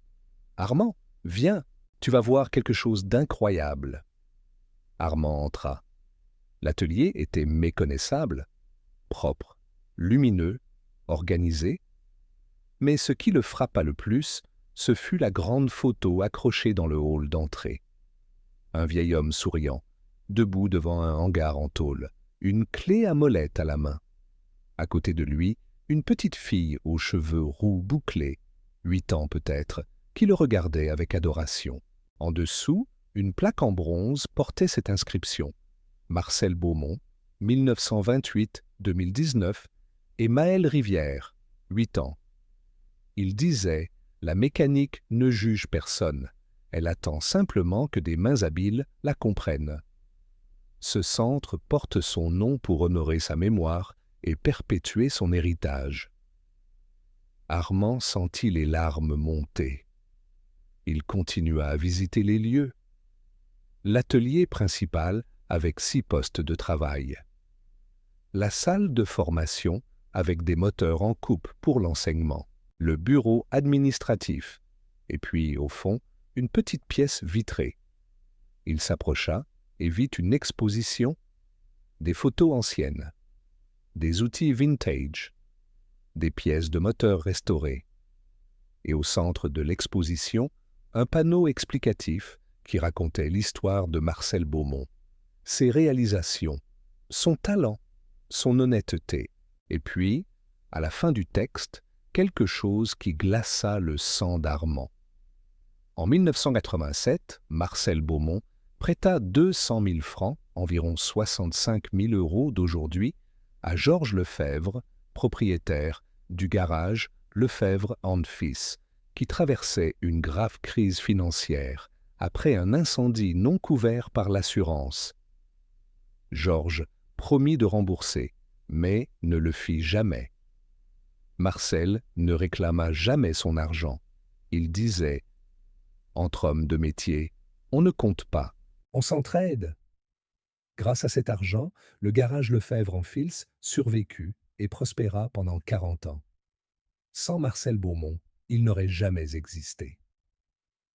« Armand, viens, tu vas voir quelque chose d'incroyable. » Armand entra. L'atelier était méconnaissable, propre, lumineux, organisé. Mais ce qui le frappa le plus, ce fut la grande photo accrochée dans le hall d'entrée. Un vieil homme souriant, debout devant un hangar en tôle, une clé à molette à la main. À côté de lui, une petite fille aux cheveux roux bouclés, 8 ans peut-être, qui le regardait avec adoration. En dessous, une plaque en bronze portait cette inscription: Marcel Beaumont, 1928-2019, et Maëlle Rivière, 8 ans. Il disait: la mécanique ne juge personne, elle attend simplement que des mains habiles la comprennent. Ce centre porte son nom pour honorer sa mémoire et perpétuer son héritage. Armand sentit les larmes monter. Il continua à visiter les lieux. L'atelier principal avec 6 postes de travail. La salle de formation avec des moteurs en coupe pour l'enseignement. Le bureau administratif. Et puis, au fond, une petite pièce vitrée. Il s'approcha et vit une exposition, des photos anciennes, des outils vintage, des pièces de moteurs restaurées. Et au centre de l'exposition, un panneau explicatif qui racontait l'histoire de Marcel Beaumont, ses réalisations, son talent, son honnêteté. Et puis, à la fin du texte, quelque chose qui glaça le sang d'Armand. En 1987, Marcel Beaumont prêta 200 000 francs, environ 65 000 € d'aujourd'hui, à Georges Lefebvre, propriétaire du garage Lefebvre & Fils, qui traversait une grave crise financière après un incendie non couvert par l'assurance. Georges promit de rembourser, mais ne le fit jamais.
Marcel ne réclama jamais son argent. Il disait, entre hommes de métier, on ne compte pas.
On s'entraide. Grâce à cet argent, le garage Lefebvre en Fils survécut et prospéra pendant 40 ans. Sans Marcel Beaumont, il n'aurait jamais existé.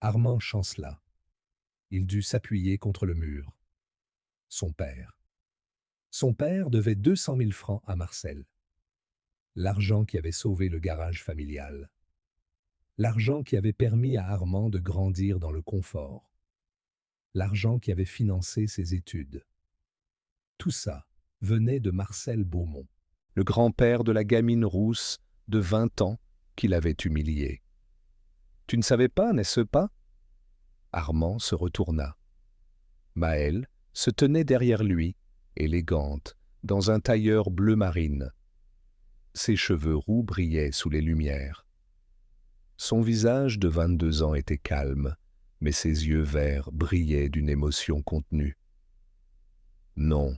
Armand chancela. Il dut s'appuyer contre le mur. Son père. Son père devait 200 000 francs à Marcel. L'argent qui avait sauvé le garage familial. L'argent qui avait permis à Armand de grandir dans le confort. L'argent qui avait financé ses études. Tout ça venait de Marcel Beaumont,
Le grand-père de la gamine rousse de 20 ans qui l'avait humilié. Tu ne savais pas, n'est-ce pas? Armand se retourna. Maëlle se tenait derrière lui, élégante, dans un tailleur bleu marine. Ses cheveux roux brillaient sous les lumières. Son visage de 22 ans était calme, mais ses yeux verts brillaient d'une émotion contenue. « Non, »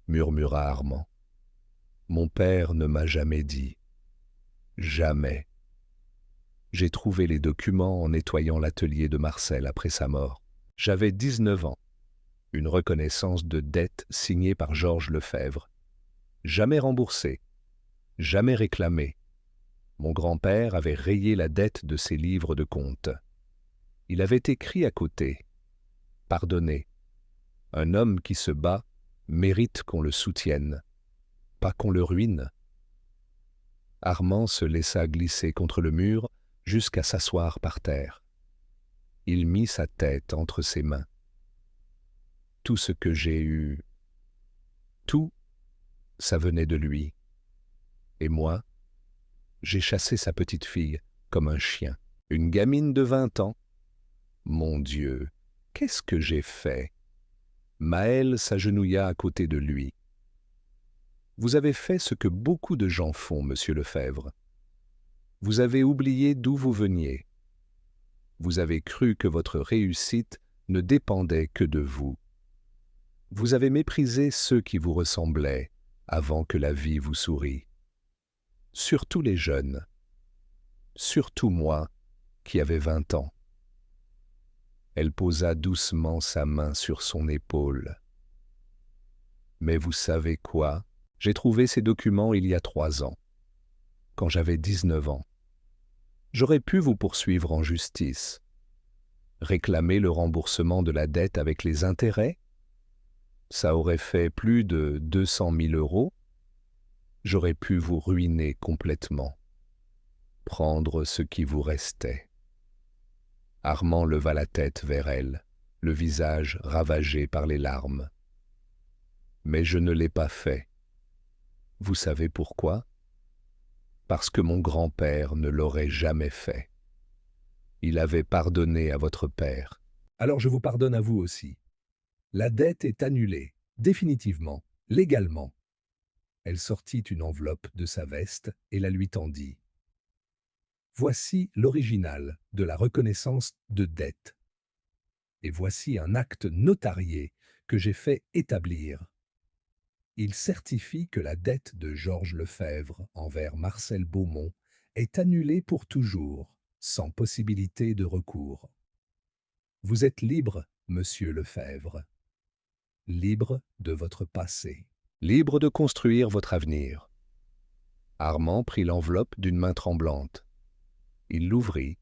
murmura Armand. « Mon père ne m'a jamais dit. Jamais. » J'ai trouvé les documents en nettoyant l'atelier de Marcel après sa mort. J'avais 19 ans. Une reconnaissance de dette signée par Georges Lefebvre. Jamais remboursée. Jamais réclamée. Mon grand-père avait rayé la dette de ses livres de comptes. Il avait écrit à côté « Pardonnez. Un homme qui se bat mérite qu'on le soutienne, pas qu'on le ruine. » Armand se laissa glisser contre le mur jusqu'à s'asseoir par terre. Il mit sa tête entre ses mains. Tout ce que j'ai eu, tout, ça venait de lui. Et moi, j'ai chassé sa petite fille comme un chien. Une gamine de 20 ans. Mon Dieu, qu'est-ce que j'ai fait? Maëlle s'agenouilla à côté de lui. Vous avez fait ce que beaucoup de gens font, monsieur Lefebvre. Vous avez oublié d'où vous veniez. Vous avez cru que votre réussite ne dépendait que de vous. Vous avez méprisé ceux qui vous ressemblaient avant que la vie vous sourie. Surtout les jeunes. Surtout moi, qui avais 20 ans. Elle posa doucement sa main sur son épaule. Mais vous savez quoi? J'ai trouvé ces documents il y a 3 ans, quand j'avais 19 ans. J'aurais pu vous poursuivre en justice. Réclamer le remboursement de la dette avec les intérêts? Ça aurait fait plus de 200 000 €. J'aurais pu vous ruiner complètement. Prendre ce qui vous restait. Armand leva la tête vers elle, le visage ravagé par les larmes. Mais je ne l'ai pas fait. Vous savez pourquoi? Parce que mon grand-père ne l'aurait jamais fait. Il avait pardonné à votre père.
Alors je vous pardonne à vous aussi. La dette est annulée, définitivement, légalement. Elle sortit une enveloppe de sa veste et la lui tendit. Voici l'original de la reconnaissance de dette. Et voici un acte notarié que j'ai fait établir. Il certifie que la dette de Georges Lefebvre envers Marcel Beaumont est annulée pour toujours, sans possibilité de recours. Vous êtes libre, monsieur Lefebvre. Libre de votre passé.
Libre de construire votre avenir. Armand prit l'enveloppe d'une main tremblante. Il l'ouvrit.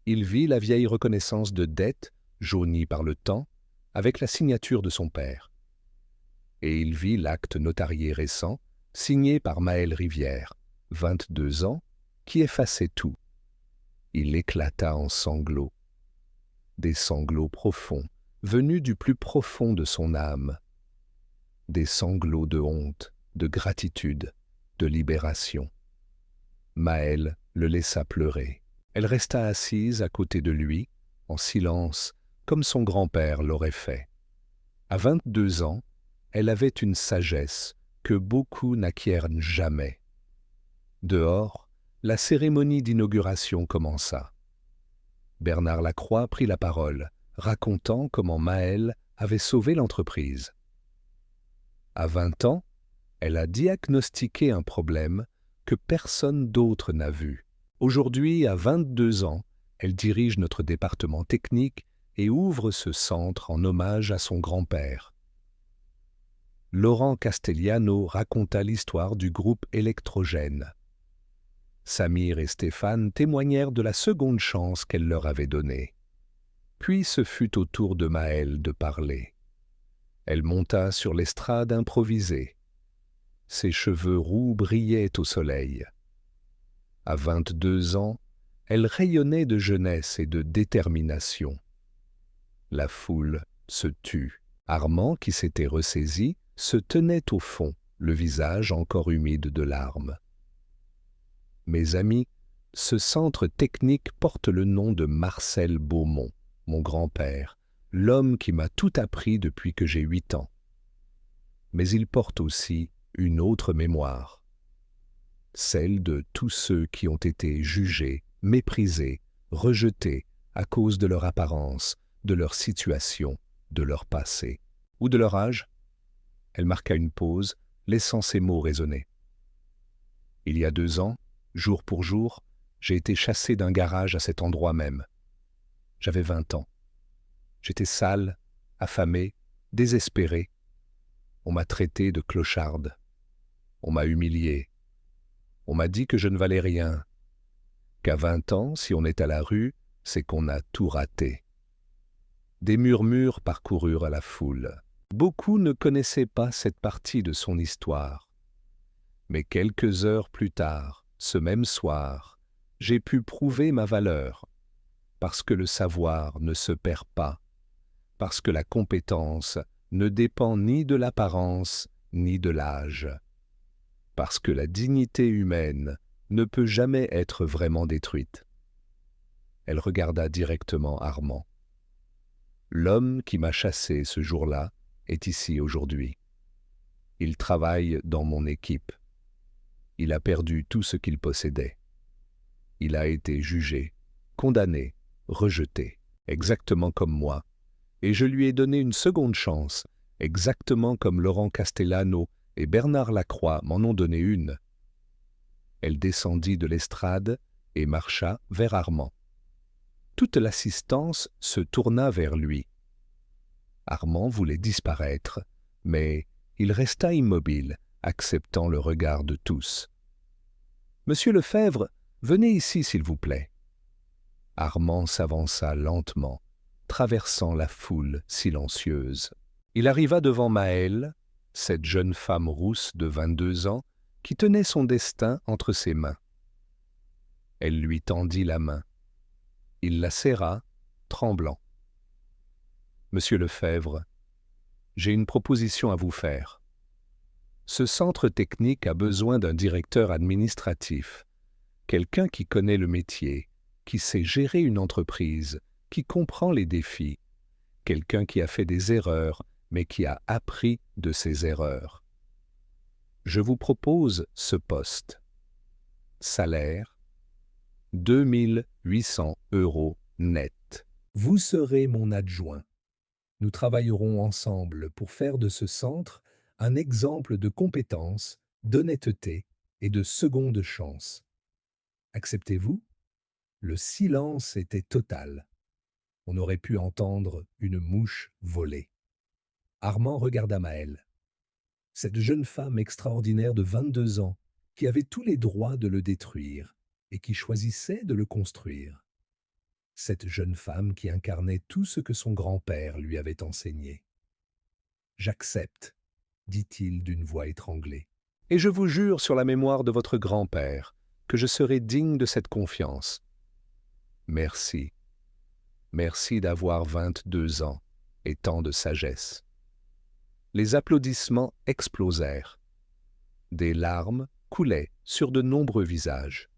Il vit la vieille reconnaissance de dette, jaunie par le temps, avec la signature de son père. Et il vit l'acte notarié récent, signé par Maëlle Rivière, 22 ans, qui effaçait tout. Il éclata en sanglots. Des sanglots profonds, venus du plus profond de son âme. Des sanglots de honte, de gratitude, de libération. Maëlle le laissa pleurer. Elle resta assise à côté de lui, en silence, comme son grand-père l'aurait fait. À 22 ans, elle avait une sagesse que beaucoup n'acquièrent jamais. Dehors, la cérémonie d'inauguration commença. Bernard Lacroix prit la parole, racontant comment Maëlle avait sauvé l'entreprise. À 20 ans, elle a diagnostiqué un problème que personne d'autre n'a vues. Aujourd'hui, à 22 ans, elle dirige notre département technique et ouvre ce centre en hommage à son grand-père. Laurent Castellano raconta l'histoire du groupe électrogène. Samir et Stéphane témoignèrent de la seconde chance qu'elle leur avait donnée. Puis ce fut au tour de Maëlle de parler. Elle monta sur l'estrade improvisée. Ses cheveux roux brillaient au soleil. À 22 ans, elle rayonnait de jeunesse et de détermination. La foule se tut. Armand, qui s'était ressaisi, se tenait au fond, le visage encore humide de larmes. Mes amis, ce centre technique porte le nom de Marcel Beaumont, mon grand-père, l'homme qui m'a tout appris depuis que j'ai 8 ans. Mais il porte aussi une autre mémoire, celle de tous ceux qui ont été jugés, méprisés, rejetés à cause de leur apparence, de leur situation, de leur passé ou de leur âge. Elle marqua une pause, laissant ces mots résonner. Il y a 2 ans, jour pour jour, j'ai été chassé d'un garage à cet endroit même. J'avais 20 ans. J'étais sale, affamé, désespéré. On m'a traité de clocharde. On m'a humilié. On m'a dit que je ne valais rien. Qu'à 20 ans, si on est à la rue, c'est qu'on a tout raté. Des murmures parcoururent la foule. Beaucoup ne connaissaient pas cette partie de son histoire. Mais quelques heures plus tard, ce même soir, j'ai pu prouver ma valeur, parce que le savoir ne se perd pas, parce que la compétence ne dépend ni de l'apparence ni de l'âge, parce que la dignité humaine ne peut jamais être vraiment détruite. Elle regarda directement Armand. L'homme qui m'a chassé ce jour-là est ici aujourd'hui. Il travaille dans mon équipe. Il a perdu tout ce qu'il possédait. Il a été jugé, condamné, rejeté, exactement comme moi, et je lui ai donné une seconde chance, exactement comme Laurent Castellano et Bernard Lacroix m'en ont donné une. Elle descendit de l'estrade et marcha vers Armand. Toute l'assistance se tourna vers lui. Armand voulait disparaître, mais il resta immobile, acceptant le regard de tous. « Monsieur Lefebvre, venez ici, s'il vous plaît. » Armand s'avança lentement, traversant la foule silencieuse. Il arriva devant Maëlle, cette jeune femme rousse de 22 ans, qui tenait son destin entre ses mains. Elle lui tendit la main. Il la serra, tremblant. « Monsieur Lefebvre, j'ai une proposition à vous faire. Ce centre technique a besoin d'un directeur administratif, quelqu'un qui connaît le métier, qui sait gérer une entreprise, qui comprend les défis, quelqu'un qui a fait des erreurs, mais qui a appris de ses erreurs. Je vous propose ce poste. Salaire, 2800 € net.
Vous serez mon adjoint. Nous travaillerons ensemble pour faire de ce centre un exemple de compétence, d'honnêteté et de seconde chance. Acceptez-vous? Le silence était total. On aurait pu entendre une mouche voler. Armand regarda Maëlle. Cette jeune femme extraordinaire de 22 ans, qui avait tous les droits de le détruire et qui choisissait de le construire. Cette jeune femme qui incarnait tout ce que son grand-père lui avait enseigné. « J'accepte », dit-il d'une voix étranglée.
« Et je vous jure sur la mémoire de votre grand-père que je serai digne de cette confiance. Merci. Merci d'avoir 22 ans et tant de sagesse. » Les applaudissements explosèrent. Des larmes coulaient sur de nombreux visages.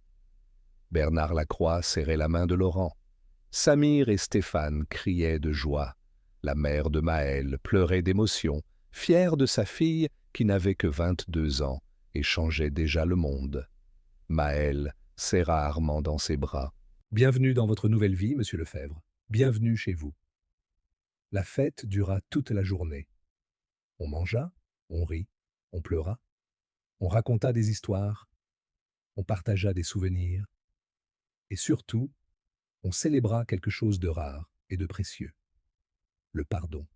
Bernard Lacroix serrait la main de Laurent. Samir et Stéphane criaient de joie. La mère de Maëlle pleurait d'émotion, fière de sa fille qui n'avait que 22 ans et changeait déjà le monde. Maëlle serra Armand dans ses bras.
« Bienvenue dans votre nouvelle vie, monsieur Lefebvre. Bienvenue chez vous. » La fête dura toute la journée. On mangea, on rit, on pleura, on raconta des histoires. On partagea des souvenirs et surtout, on célébra quelque chose de rare et de précieux, le pardon,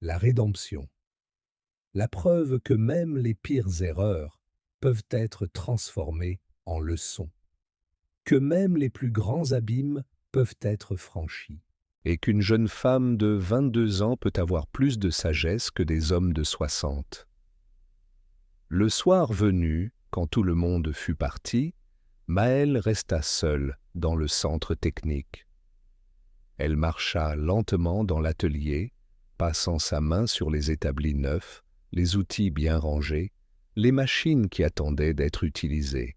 la rédemption, la preuve que même les pires erreurs peuvent être transformées en leçons, que même les plus grands abîmes peuvent être franchis.
Et qu'une jeune femme de 22 ans peut avoir plus de sagesse que des hommes de 60. Le soir venu, quand tout le monde fut parti, Maëlle resta seule dans le centre technique. Elle marcha lentement dans l'atelier, passant sa main sur les établis neufs, les outils bien rangés, les machines qui attendaient d'être utilisées.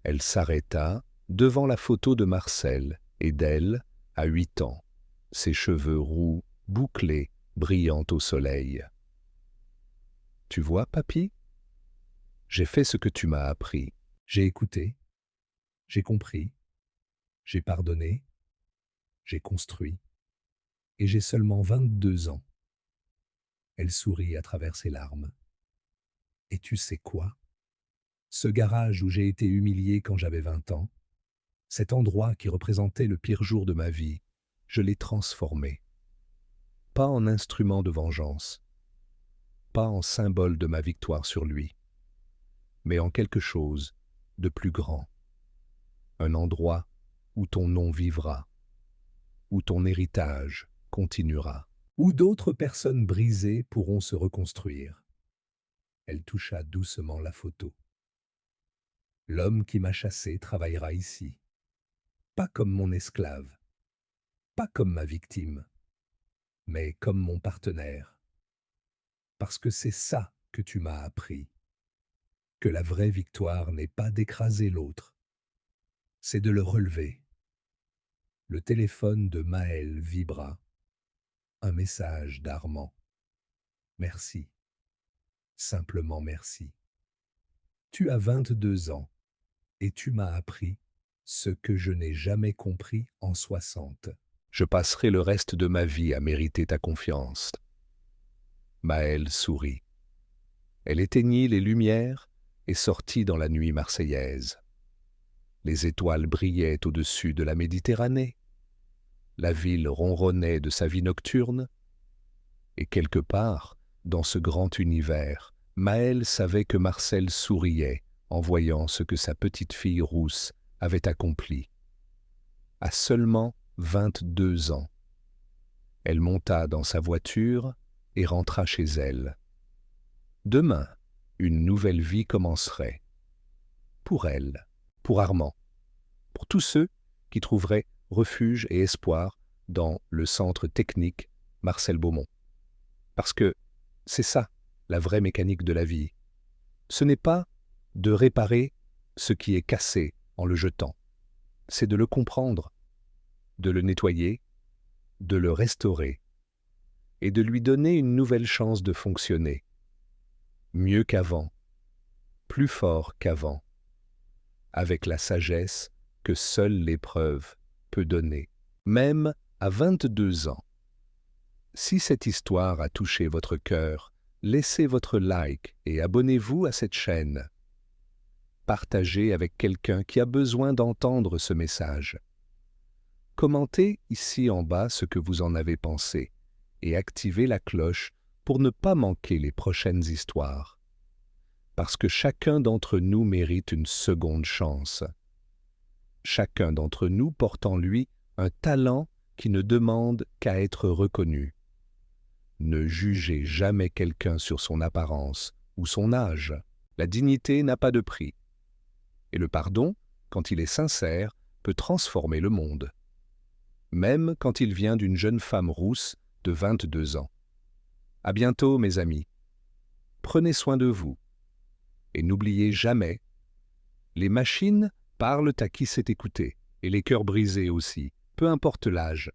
Elle s'arrêta devant la photo de Marcel et d'elle, à 8 ans, ses cheveux roux, bouclés, brillant au soleil. « Tu vois, papy? J'ai fait ce que tu m'as appris.
J'ai écouté, j'ai compris, j'ai pardonné, j'ai construit, et j'ai seulement 22 ans. Elle sourit à travers ses larmes. Et tu sais quoi? Ce garage où j'ai été humilié quand j'avais 20 ans, cet endroit qui représentait le pire jour de ma vie, je l'ai transformé. Pas en instrument de vengeance, pas en symbole de ma victoire sur lui, mais en quelque chose de plus grand. Un endroit où ton nom vivra, où ton héritage continuera, où d'autres personnes brisées pourront se reconstruire. Elle toucha doucement la photo. L'homme qui m'a chassé travaillera ici. Pas comme mon esclave, pas comme ma victime, mais comme mon partenaire. Parce que c'est ça que tu m'as appris. Que la vraie victoire n'est pas d'écraser l'autre, c'est de le relever. Le téléphone de Maëlle vibra. Un message d'Armand. Merci. Simplement merci. Tu as 22 ans et tu m'as appris ce que je n'ai jamais compris en 60.
Je passerai le reste de ma vie à mériter ta confiance. » Maëlle sourit. Elle éteignit les lumières et sortit dans la nuit marseillaise. Les étoiles brillaient au-dessus de la Méditerranée. La ville ronronnait de sa vie nocturne. Et quelque part, dans ce grand univers, Maëlle savait que Marcel souriait en voyant ce que sa petite fille rousse avait accompli. À seulement 22 ans. Elle monta dans sa voiture et rentra chez elle. Demain, une nouvelle vie commencerait. Pour elle, pour Armand, pour tous ceux qui trouveraient refuge et espoir dans le centre technique Marcel Beaumont. Parce que c'est ça, la vraie mécanique de la vie. Ce n'est pas de réparer ce qui est cassé en le jetant. C'est de le comprendre, de le nettoyer, de le restaurer et de lui donner une nouvelle chance de fonctionner. Mieux qu'avant, plus fort qu'avant, avec la sagesse que seule l'épreuve peut donner, même à 22 ans. Si cette histoire a touché votre cœur, laissez votre like et abonnez-vous à cette chaîne. Partagez avec quelqu'un qui a besoin d'entendre ce message. Commentez ici en bas ce que vous en avez pensé et activez la cloche pour ne pas manquer les prochaines histoires. Parce que chacun d'entre nous mérite une seconde chance. Chacun d'entre nous porte en lui un talent qui ne demande qu'à être reconnu. Ne jugez jamais quelqu'un sur son apparence ou son âge. La dignité n'a pas de prix. Et le pardon, quand il est sincère, peut transformer le monde. Même quand il vient d'une jeune femme rousse de 22 ans. À bientôt, mes amis. Prenez soin de vous. Et n'oubliez jamais, les machines parlent à qui sait écouter, et les cœurs brisés aussi, peu importe l'âge.